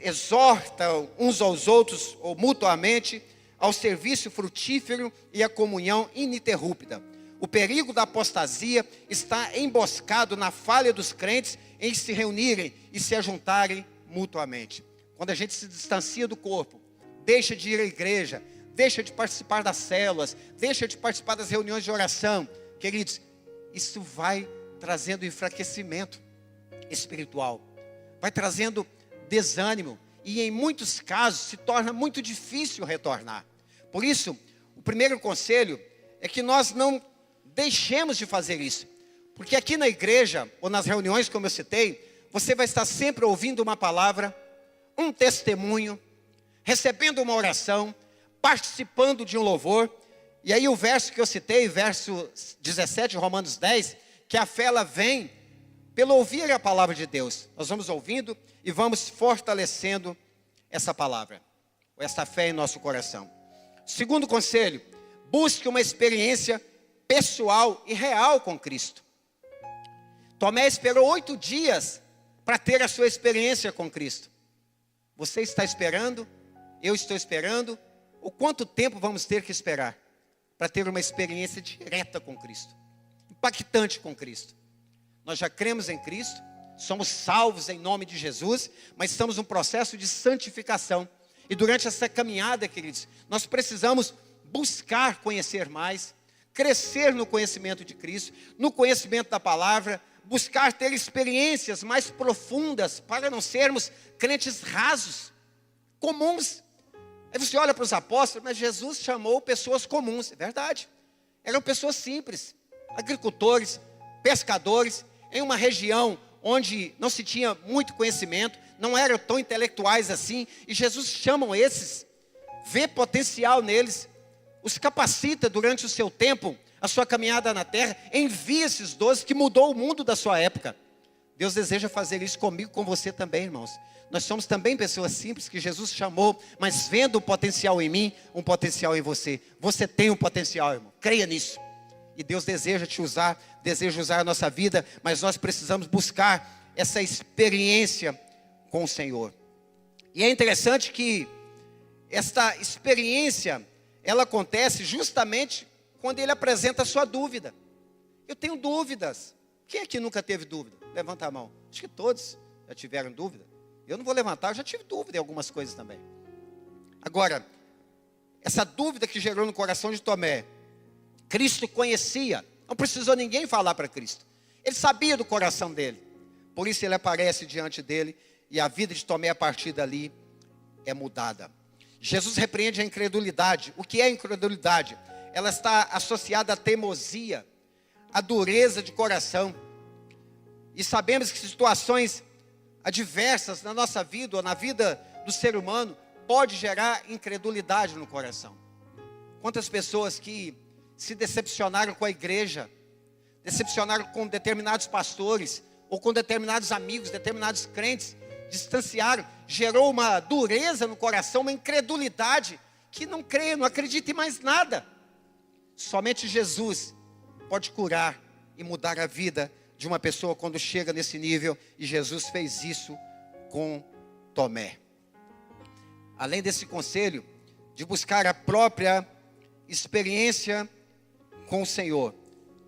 exortam uns aos outros ou mutuamente ao serviço frutífero e à comunhão ininterrupta. O perigo da apostasia está emboscado na falha dos crentes em se reunirem e se ajuntarem mutuamente. Quando a gente se distancia do corpo, deixa de ir à igreja, deixa de participar das células, deixa de participar das reuniões de oração, queridos, isso vai trazendo enfraquecimento espiritual, vai trazendo desânimo, e em muitos casos se torna muito difícil retornar. Por isso, o primeiro conselho é que nós não deixemos de fazer isso, porque aqui na igreja, ou nas reuniões como eu citei, você vai estar sempre ouvindo uma palavra, um testemunho, recebendo uma oração, participando de um louvor. E aí o verso que eu citei, verso 17 de Romanos 10, que a fé ela vem pelo ouvir a palavra de Deus. Nós vamos ouvindo e vamos fortalecendo essa palavra, essa fé em nosso coração. Segundo conselho, busque uma experiência pessoal e real com Cristo. Tomé esperou 8 dias para ter a sua experiência com Cristo. Você está esperando? Eu estou esperando? O quanto tempo vamos ter que esperar para ter uma experiência direta com Cristo, impactante com Cristo? Nós já cremos em Cristo, somos salvos em nome de Jesus, mas estamos num processo de santificação. E durante essa caminhada, queridos, nós precisamos buscar conhecer mais, crescer no conhecimento de Cristo, no conhecimento da palavra, buscar ter experiências mais profundas, para não sermos crentes rasos, comuns. Aí você olha para os apóstolos, mas Jesus chamou pessoas comuns, é verdade. Eram pessoas simples, agricultores, pescadores, em uma região onde não se tinha muito conhecimento, não eram tão intelectuais assim, e Jesus chama esses, vê potencial neles, os capacita durante o seu tempo, a sua caminhada na terra, envia esses 12 que mudou o mundo da sua época. Deus deseja fazer isso comigo, com você também, irmãos. Nós somos também pessoas simples que Jesus chamou, mas vendo o potencial em mim, um potencial em você. Você tem um potencial, irmão, creia nisso. E Deus deseja te usar, deseja usar a nossa vida, mas nós precisamos buscar essa experiência com o Senhor. E é interessante que esta experiência, ela acontece justamente quando Ele apresenta a sua dúvida. Eu tenho dúvidas. Quem aqui nunca teve dúvida? Levanta a mão. Acho que todos já tiveram dúvida. Eu não vou levantar, eu já tive dúvida em algumas coisas também. Agora, essa dúvida que gerou no coração de Tomé, Cristo conhecia, não precisou ninguém falar para Cristo. Ele sabia do coração dele. Por isso ele aparece diante dele e a vida de Tomé a partir dali é mudada. Jesus repreende a incredulidade. O que é incredulidade? Ela está associada à teimosia, à dureza de coração. E sabemos que situações adversas na nossa vida ou na vida do ser humano pode gerar incredulidade no coração. Quantas pessoas que se decepcionaram com a igreja, decepcionaram com determinados pastores ou com determinados amigos, determinados crentes, distanciaram, gerou uma dureza no coração, uma incredulidade, que não crê, não acredita em mais nada. Somente Jesus pode curar e mudar a vida de uma pessoa quando chega nesse nível. E Jesus fez isso com Tomé. Além desse conselho de buscar a própria experiência com o Senhor.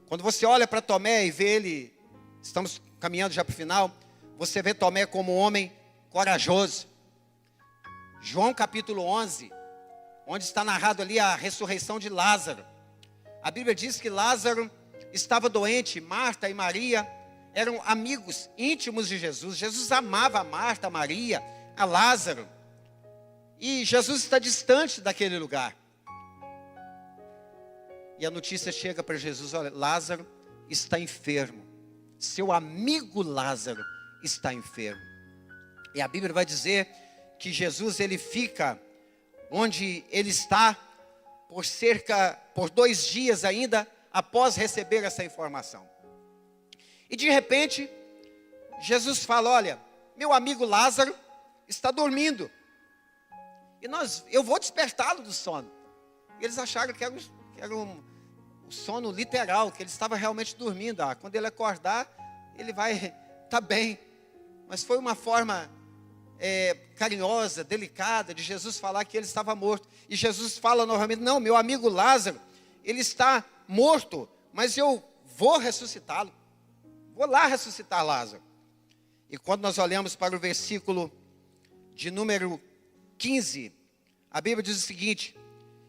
Quando você olha para Tomé e vê ele, estamos caminhando já para o final, você vê Tomé como um homem corajoso. João capítulo 11, onde está narrado ali a ressurreição de Lázaro. A Bíblia diz que Lázaro estava doente, Marta e Maria eram amigos íntimos de Jesus. Jesus amava a Marta, a Maria, a Lázaro. E Jesus está distante daquele lugar. E a notícia chega para Jesus: olha, Lázaro está enfermo. Seu por Lázaro está enfermo. E a Bíblia vai dizer que Jesus ele fica onde ele está por 2 dias ainda após receber essa informação. E de repente, Jesus fala: olha, meu amigo Lázaro está dormindo. E eu vou despertá-lo do sono. E eles acharam que era um sono literal, que ele estava realmente dormindo. Quando ele acordar, ele vai estar bem. Mas foi uma forma carinhosa, delicada, de Jesus falar que ele estava morto. E Jesus fala novamente: não, meu amigo Lázaro, ele está morto, mas eu vou ressuscitá-lo. Vou lá ressuscitar Lázaro. E quando nós olhamos para o versículo de número 15, a Bíblia diz o seguinte: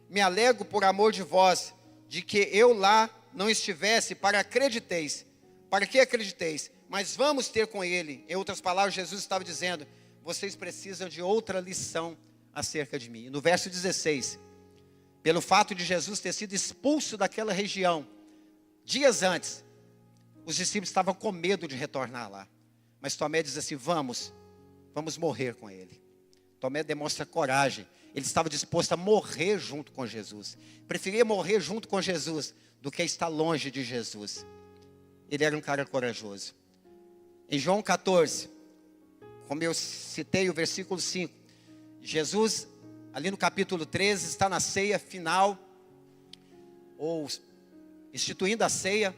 me alegro por amor de vós, de que eu lá não estivesse, para que acrediteis, mas vamos ter com ele. Em outras palavras, Jesus estava dizendo: vocês precisam de outra lição acerca de mim. E no verso 16, pelo fato de Jesus ter sido expulso daquela região dias antes, os discípulos estavam com medo de retornar lá. Mas Tomé diz assim: vamos morrer com ele. Tomé demonstra coragem. Ele estava disposto a morrer junto com Jesus. Preferia morrer junto com Jesus do que estar longe de Jesus. Ele era um cara corajoso. Em João 14, como eu citei o versículo 5, Jesus, ali no capítulo 13, está na ceia final, ou instituindo a ceia.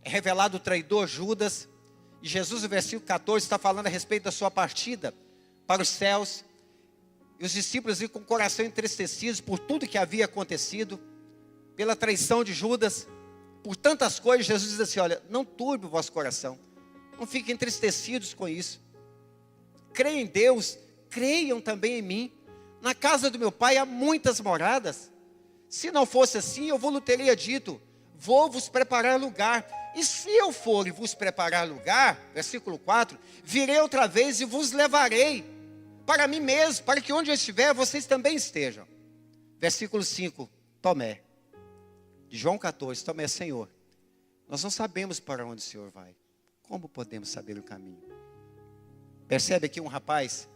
É revelado o traidor Judas. E Jesus, no versículo 14, está falando a respeito da sua partida para os céus. E os discípulos iam com o coração entristecidos por tudo que havia acontecido, pela traição de Judas, por tantas coisas. Jesus diz assim: olha, não turbe o vosso coração, não fiquem entristecidos com isso. Creem em Deus, creiam também em mim. Na casa do meu pai há muitas moradas. Se não fosse assim, eu vos teria dito: vou vos preparar lugar. E se eu for e vos preparar lugar, versículo 4, virei outra vez e vos levarei para mim mesmo, para que onde eu estiver, vocês também estejam. Versículo 5, Tomé, de João 14, Tomé: Senhor, nós não sabemos para onde o Senhor vai. Como podemos saber o caminho? Percebe aqui um rapaz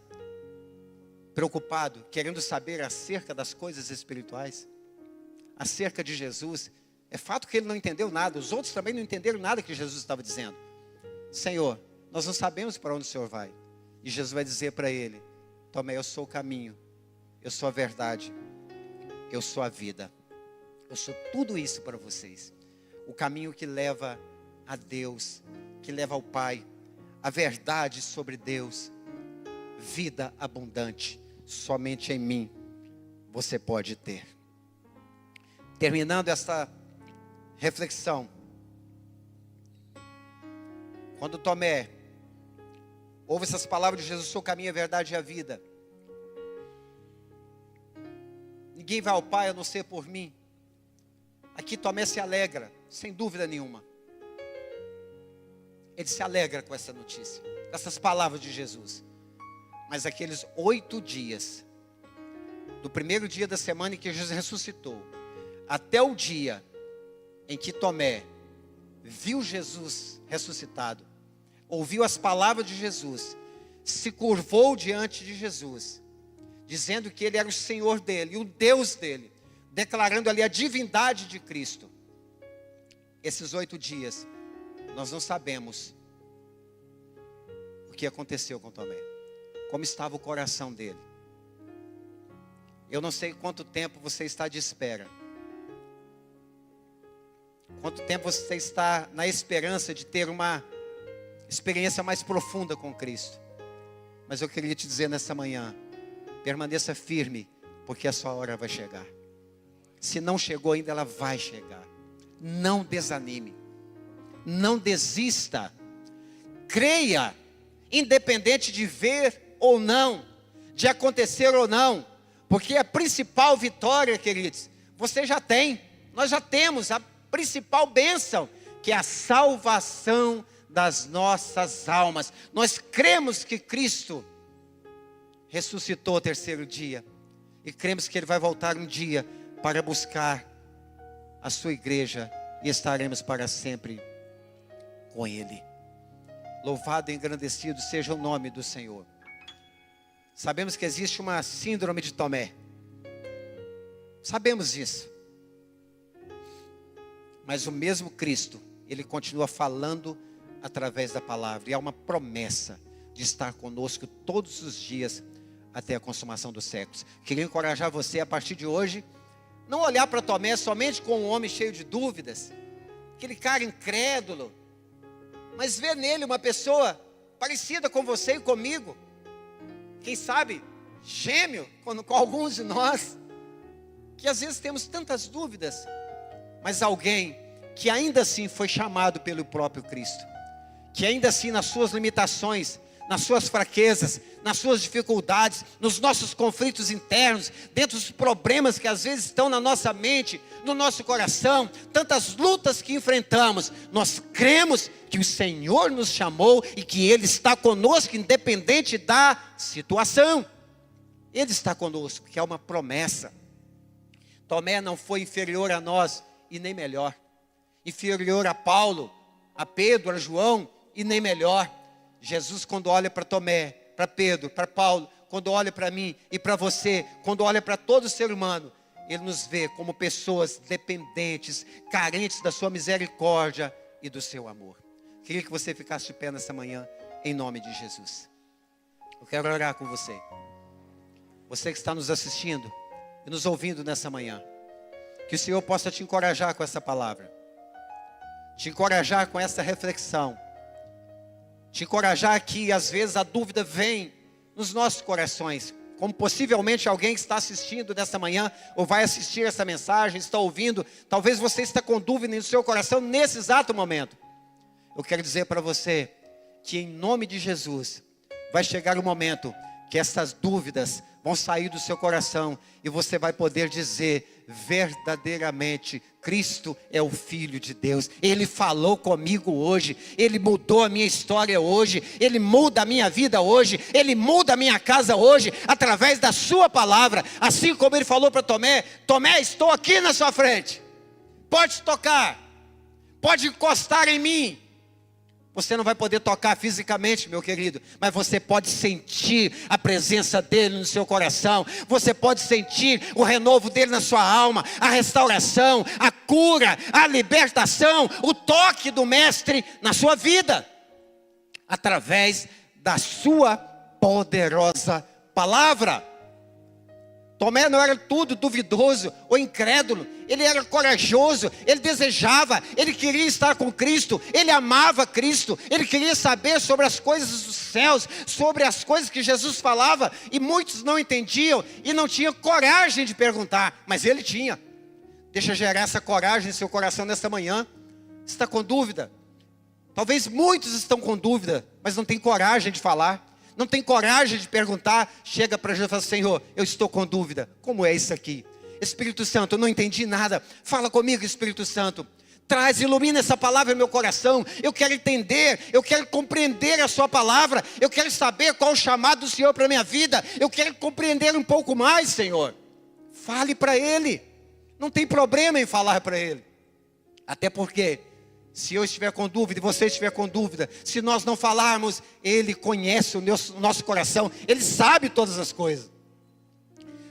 preocupado, querendo saber acerca das coisas espirituais, acerca de Jesus. É fato que ele não entendeu nada, os outros também não entenderam nada que Jesus estava dizendo. Senhor, nós não sabemos para onde o Senhor vai. E Jesus vai dizer para ele: Tomé, eu sou o caminho, eu sou a verdade, eu sou a vida. Eu sou tudo isso para vocês. O caminho que leva a Deus, que leva ao Pai, a verdade sobre Deus, vida abundante, somente em mim você pode ter. Terminando esta reflexão, quando Tomé ouve essas palavras de Jesus: sou o caminho, a verdade e a vida, ninguém vai ao Pai a não ser por mim. Aqui Tomé se alegra, sem dúvida nenhuma. Ele se alegra com essa notícia, com essas palavras de Jesus. Mas aqueles 8 dias, do primeiro dia da semana em que Jesus ressuscitou, até o dia em que Tomé viu Jesus ressuscitado, ouviu as palavras de Jesus, se curvou diante de Jesus, dizendo que ele era o Senhor dele, o Deus dele, declarando ali a divindade de Cristo. Esses 8 dias, nós não sabemos o que aconteceu com Tomé, como estava o coração dele. Eu não sei quanto tempo você está de espera. Quanto tempo você está na esperança de ter uma experiência mais profunda com Cristo. Mas eu queria te dizer nessa manhã, permaneça firme, porque a sua hora vai chegar. Se não chegou ainda, ela vai chegar. Não desanime. Não desista. Creia, independente de ver ou não, de acontecer ou não, porque a principal vitória, queridos, você já tem. Nós já temos a principal bênção, que é a salvação das nossas almas. Nós cremos que Cristo ressuscitou ao terceiro dia, e cremos que Ele vai voltar um dia para buscar a sua igreja, e estaremos para sempre com Ele. Louvado e engrandecido seja o nome do Senhor. Sabemos que existe uma síndrome de Tomé. Sabemos disso. Mas o mesmo Cristo, Ele continua falando através da palavra. E há uma promessa de estar conosco todos os dias até a consumação dos séculos. Queria encorajar você a partir de hoje, não olhar para Tomé somente como um homem cheio de dúvidas, aquele cara incrédulo, mas ver nele uma pessoa parecida com você e comigo, quem sabe gêmeo com alguns de nós, que às vezes temos tantas dúvidas, mas alguém que ainda assim foi chamado pelo próprio Cristo, que ainda assim nas suas limitações, nas suas fraquezas, nas suas dificuldades, nos nossos conflitos internos, dentro dos problemas que às vezes estão na nossa mente, no nosso coração, tantas lutas que enfrentamos, nós cremos que o Senhor nos chamou e que Ele está conosco, independente da situação. Ele está conosco, que é uma promessa. Tomé não foi inferior a nós e nem melhor, inferior a Paulo, a Pedro, a João e nem melhor. Jesus, quando olha para Tomé, para Pedro, para Paulo, quando olha para mim e para você, quando olha para todo ser humano, Ele nos vê como pessoas dependentes, carentes da sua misericórdia e do seu amor. Queria que você ficasse de pé nessa manhã, em nome de Jesus. Eu quero orar com você. Você que está nos assistindo e nos ouvindo nessa manhã, que o Senhor possa te encorajar com essa palavra, te encorajar com essa reflexão, te encorajar que às vezes a dúvida vem nos nossos corações, como possivelmente alguém que está assistindo nessa manhã, ou vai assistir essa mensagem, está ouvindo, talvez você está com dúvida no seu coração nesse exato momento. Eu quero dizer para você, que em nome de Jesus, vai chegar o momento que essas dúvidas vão sair do seu coração, e você vai poder dizer verdadeiramente, Cristo é o Filho de Deus. Ele falou comigo hoje, Ele mudou a minha história hoje, Ele muda a minha vida hoje, Ele muda a minha casa hoje, através da sua palavra. Assim como Ele falou para Tomé: Tomé, estou aqui na sua frente, pode tocar, pode encostar em mim. Você não vai poder tocar fisicamente, meu querido, mas você pode sentir a presença dEle no seu coração. Você pode sentir o renovo dEle na sua alma, a restauração, a cura, a libertação, o toque do Mestre na sua vida, através da sua poderosa palavra. Tomé não era tudo duvidoso ou incrédulo, ele era corajoso, ele desejava, ele queria estar com Cristo, ele amava Cristo, ele queria saber sobre as coisas dos céus, sobre as coisas que Jesus falava, e muitos não entendiam e não tinham coragem de perguntar, mas ele tinha. Deixa gerar essa coragem em seu coração nesta manhã. Está com dúvida? Talvez muitos estão com dúvida, mas não tem coragem de falar, não tem coragem de perguntar. Chega para Jesus e fala: Senhor, eu estou com dúvida, como é isso aqui? Espírito Santo, eu não entendi nada, fala comigo, Espírito Santo, traz, ilumina essa palavra no meu coração. Eu quero entender, eu quero compreender a sua palavra, eu quero saber qual o chamado do Senhor para a minha vida, eu quero compreender um pouco mais, Senhor. Fale para Ele, não tem problema em falar para Ele, até porque se eu estiver com dúvida e você estiver com dúvida, se nós não falarmos, Ele conhece o nosso coração, Ele sabe todas as coisas.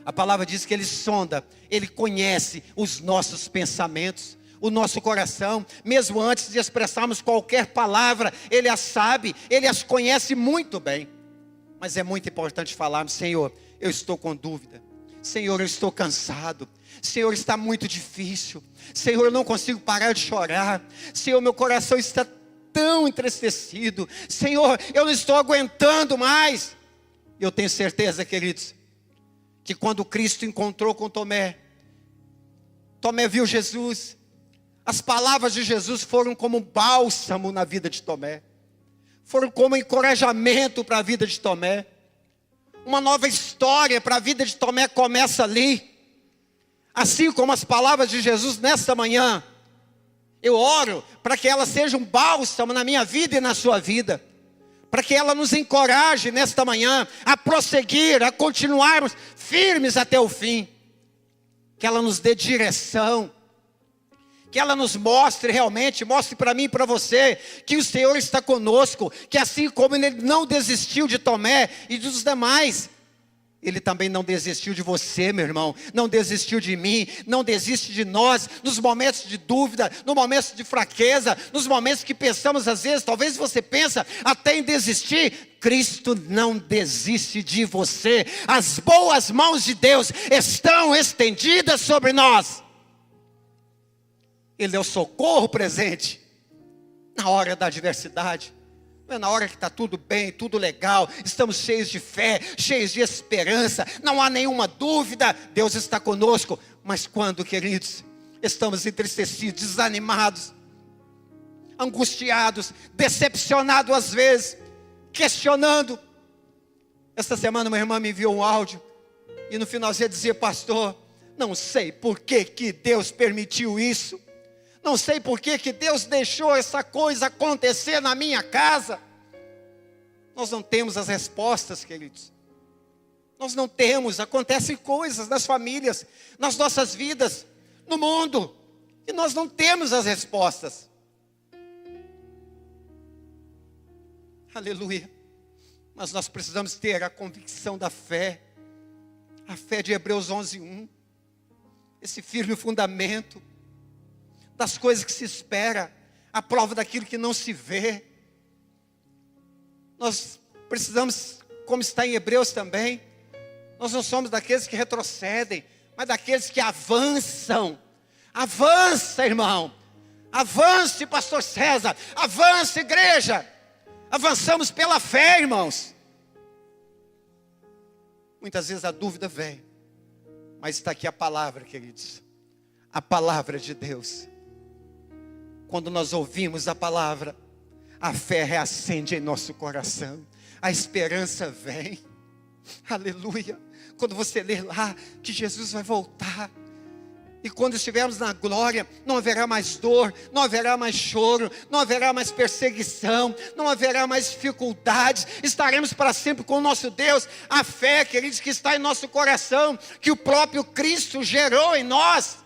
A palavra diz que Ele sonda, Ele conhece os nossos pensamentos, o nosso coração, mesmo antes de expressarmos qualquer palavra, Ele as sabe, Ele as conhece muito bem. Mas é muito importante falarmos: Senhor, eu estou com dúvida. Senhor, eu estou cansado. Senhor, está muito difícil. Senhor, eu não consigo parar de chorar. Senhor, meu coração está tão entristecido. Senhor, eu não estou aguentando mais. Eu tenho certeza, queridos, que quando Cristo encontrou com Tomé, Tomé viu Jesus. As palavras de Jesus foram como um bálsamo na vida de Tomé. Foram como um encorajamento para a vida de Tomé. Uma nova história para a vida de Tomé começa ali. Assim como as palavras de Jesus nesta manhã, eu oro para que elas sejam um bálsamo na minha vida e na sua vida. Para que ela nos encoraje nesta manhã a prosseguir, a continuarmos firmes até o fim. Que ela nos dê direção. Que ela nos mostre realmente, mostre para mim e para você, que o Senhor está conosco. Que assim como Ele não desistiu de Tomé e dos demais, Ele também não desistiu de você, meu irmão. Não desistiu de mim, não desiste de nós. Nos momentos de dúvida, nos momentos de fraqueza, nos momentos que pensamos às vezes, talvez você pensa até em desistir. Cristo não desiste de você. As boas mãos de Deus estão estendidas sobre nós. Ele é o socorro presente na hora da adversidade. Não é na hora que está tudo bem, tudo legal, estamos cheios de fé, cheios de esperança, não há nenhuma dúvida, Deus está conosco. Mas quando, queridos, estamos entristecidos, desanimados, angustiados, decepcionados às vezes, questionando. Esta semana uma irmã me enviou um áudio, e no finalzinho dizia: pastor, não sei por que Deus permitiu isso. Não sei por que Deus deixou essa coisa acontecer na minha casa. Nós não temos as respostas, queridos. Nós não temos, acontecem coisas nas famílias, nas nossas vidas, no mundo, e nós não temos as respostas. Aleluia. Mas nós precisamos ter a convicção da fé, a fé de Hebreus 11:1, esse firme fundamento das coisas que se espera, a prova daquilo que não se vê. Nós precisamos, como está em Hebreus também, nós não somos daqueles que retrocedem, mas daqueles que avançam. Avança, irmão. Avance, pastor César. Avance, igreja. Avançamos pela fé, irmãos. Muitas vezes a dúvida vem, mas está aqui a palavra, queridos. A palavra de Deus. Quando nós ouvimos a palavra, a fé reacende em nosso coração. A esperança vem. Aleluia. Quando você lê lá que Jesus vai voltar. E quando estivermos na glória, não haverá mais dor, não haverá mais choro, não haverá mais perseguição, não haverá mais dificuldades. Estaremos para sempre com o nosso Deus. A fé, queridos, que está em nosso coração, que o próprio Cristo gerou em nós,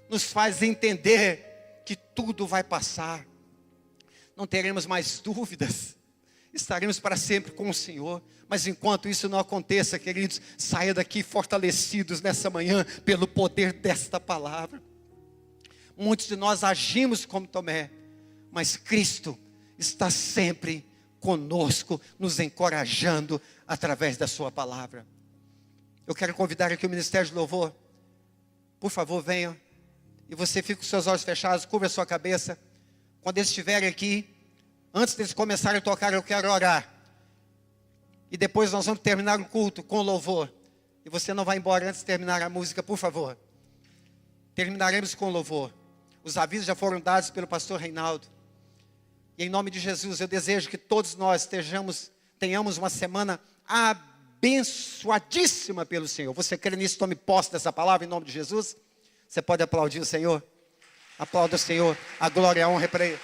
nos faz entender que tudo vai passar. Não teremos mais dúvidas. Estaremos para sempre com o Senhor. Mas enquanto isso não aconteça, queridos, saia daqui fortalecidos nessa manhã pelo poder desta palavra. Muitos de nós agimos como Tomé, mas Cristo está sempre conosco, nos encorajando através da sua palavra. Eu quero convidar aqui o Ministério de Louvor. Por favor, venham. E você fica com seus olhos fechados, curva a sua cabeça. Quando eles estiverem aqui, antes deles começarem a tocar, eu quero orar. E depois nós vamos terminar o culto com louvor. E você não vai embora antes de terminar a música, por favor. Terminaremos com louvor. Os avisos já foram dados pelo pastor Reinaldo. E em nome de Jesus, eu desejo que todos nós tenhamos uma semana abençoadíssima pelo Senhor. Você crê nisso? Tome posse dessa palavra em nome de Jesus. Você pode aplaudir o Senhor? Aplauda o Senhor. A glória e a honra é para Ele.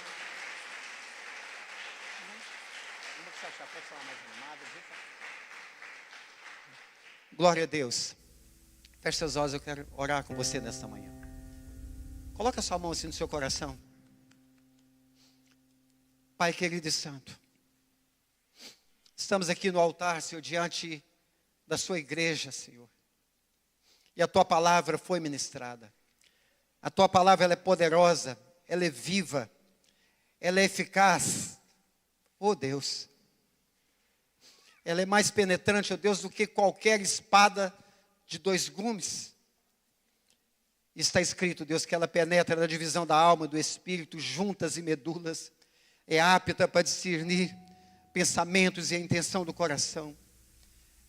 Glória a Deus. Feche seus olhos, eu quero orar com você nesta manhã. Coloca a sua mão assim no seu coração. Pai querido e santo, estamos aqui no altar, Senhor, diante da sua igreja, Senhor. E a tua palavra foi ministrada. A tua palavra ela é poderosa, ela é viva, ela é eficaz. Oh Deus. Ela é mais penetrante, ó Deus, do que qualquer espada de 2 gumes. Está escrito, Deus, que ela penetra na divisão da alma e do espírito, juntas e medulas. É apta para discernir pensamentos e a intenção do coração.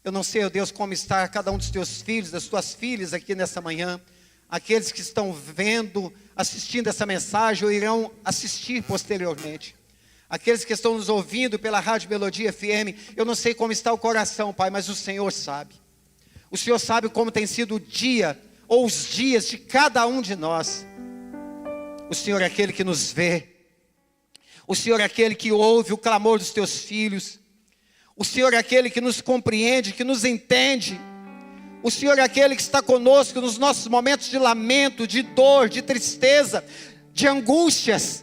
Eu não sei, ó Deus, como está cada um dos teus filhos, das tuas filhas aqui nessa manhã. Aqueles que estão vendo, assistindo essa mensagem ou irão assistir posteriormente. Aqueles que estão nos ouvindo pela Rádio Melodia FM, eu não sei como está o coração, Pai, mas o Senhor sabe. O Senhor sabe como tem sido o dia ou os dias de cada um de nós. O Senhor é aquele que nos vê. O Senhor é aquele que ouve o clamor dos teus filhos. O Senhor é aquele que nos compreende, que nos entende. O Senhor é aquele que está conosco nos nossos momentos de lamento, de dor, de tristeza, de angústias.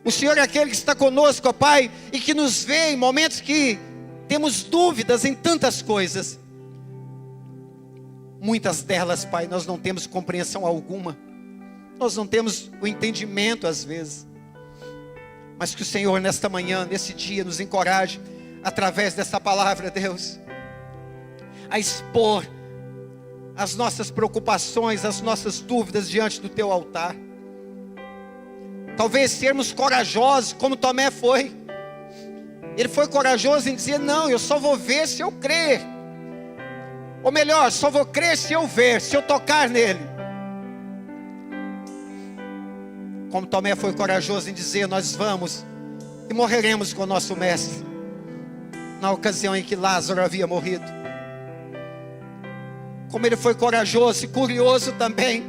O Senhor é aquele que está conosco, ó Pai, e que nos vê em momentos que temos dúvidas em tantas coisas. Muitas delas, Pai, nós não temos compreensão alguma. Nós não temos o entendimento às vezes. Mas que o Senhor nesta manhã, nesse dia, nos encoraje, através dessa palavra, Deus, a expor as nossas preocupações, as nossas dúvidas diante do Teu altar. Talvez sermos corajosos, como Tomé foi. Ele foi corajoso em dizer, não, eu só vou ver se eu crer. Ou melhor, só vou crer se eu ver, se eu tocar nele. Como Tomé foi corajoso em dizer, nós vamos e morreremos com o nosso mestre. Na ocasião em que Lázaro havia morrido. Como ele foi corajoso e curioso também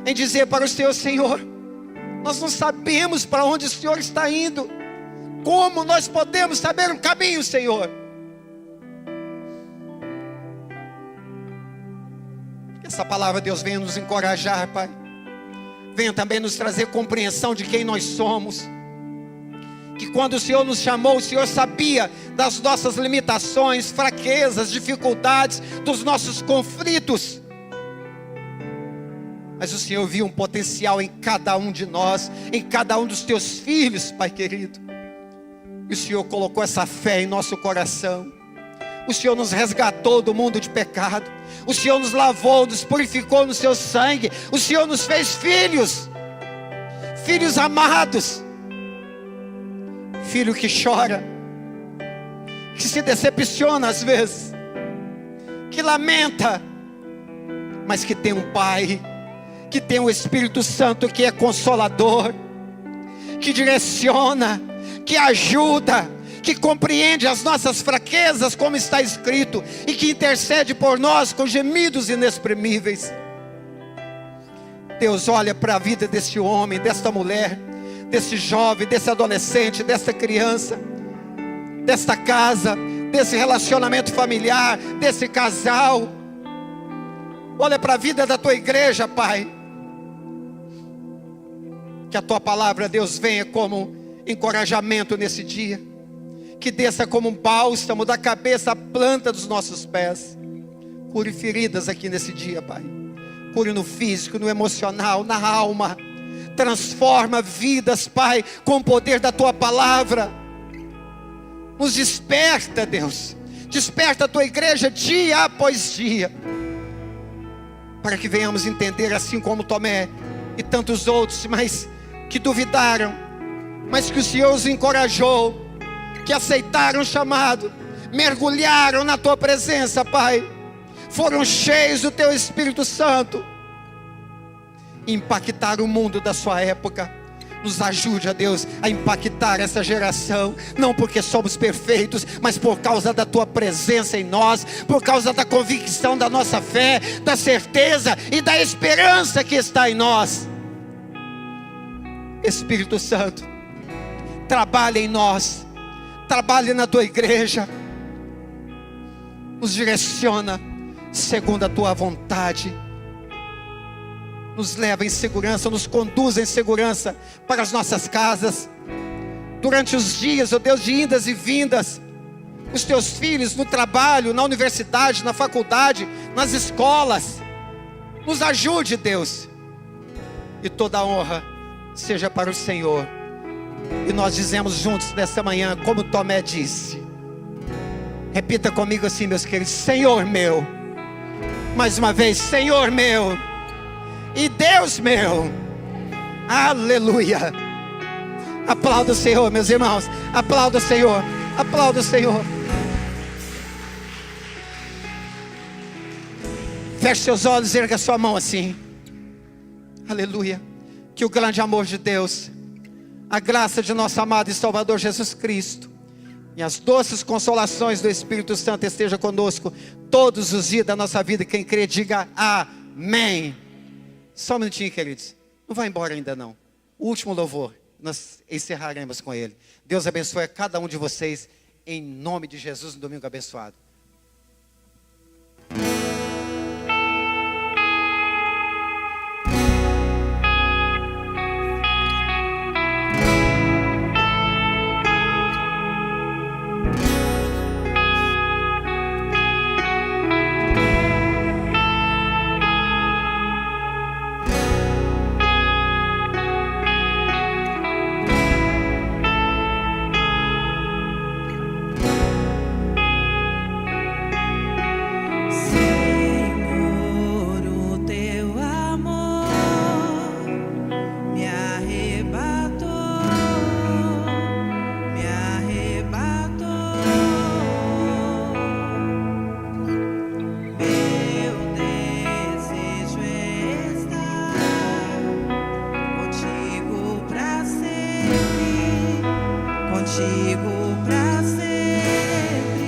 em dizer para o Senhor, Senhor, nós não sabemos para onde o Senhor está indo. Como nós podemos saber o caminho, Senhor? Que essa palavra, Deus, venha nos encorajar, Pai. Venha também nos trazer compreensão de quem nós somos. Que quando o Senhor nos chamou, o Senhor sabia das nossas limitações, fraquezas, dificuldades, dos nossos conflitos. Mas o Senhor viu um potencial em cada um de nós, em cada um dos teus filhos, Pai querido. E o Senhor colocou essa fé em nosso coração. O Senhor nos resgatou do mundo de pecado. O Senhor nos lavou, nos purificou no seu sangue. O Senhor nos fez filhos. Filhos amados. Filho que chora, que se decepciona às vezes, que lamenta, mas que tem um Pai, que tem o Espírito Santo que é consolador, que direciona, que ajuda, que compreende as nossas fraquezas, como está escrito, e que intercede por nós com gemidos inexprimíveis. Deus olha para a vida desse homem, desta mulher, desse jovem, desse adolescente, dessa criança, desta casa, desse relacionamento familiar, desse casal. Olha para a vida da tua igreja, Pai. Que a tua palavra, Deus, venha como encorajamento nesse dia. Que desça como um bálsamo da cabeça à planta dos nossos pés. Cure feridas aqui nesse dia, Pai. Cure no físico, no emocional, na alma. Transforma vidas, Pai, com o poder da tua palavra. Nos desperta, Deus. Desperta a tua igreja dia após dia, para que venhamos entender, assim como Tomé e tantos outros, mas que duvidaram, mas que o Senhor os encorajou, que aceitaram o chamado, mergulharam na tua presença, Pai, foram cheios do teu Espírito Santo, impactar o mundo da sua época. Nos ajude, a Deus, a impactar essa geração, não porque somos perfeitos, mas por causa da tua presença em nós, por causa da convicção da nossa fé, da certeza e da esperança que está em nós. Espírito Santo, trabalha em nós, trabalha na tua igreja, nos direciona segundo a tua vontade. Nos leva em segurança, nos conduz em segurança para as nossas casas. Durante os dias, ó Deus, de indas e vindas, os teus filhos no trabalho, na universidade, na faculdade, nas escolas. Nos ajude, Deus. E toda a honra seja para o Senhor. E nós dizemos juntos nessa manhã, como Tomé disse. Repita comigo assim, meus queridos: Senhor meu, Mais uma vez, Senhor meu e Deus meu. Aleluia. Aplauda o Senhor, meus irmãos. Aplauda o Senhor. Aplauda o Senhor. Feche seus olhos e erga sua mão assim. Aleluia. Que o grande amor de Deus, a graça de nosso amado e Salvador Jesus Cristo e as doces consolações do Espírito Santo esteja conosco todos os dias da nossa vida. Quem crê, diga amém. Só um minutinho, queridos. Não vai embora ainda não. O último louvor, nós encerraremos com ele. Deus abençoe a cada um de vocês, em nome de Jesus, no domingo abençoado. Contigo pra sempre.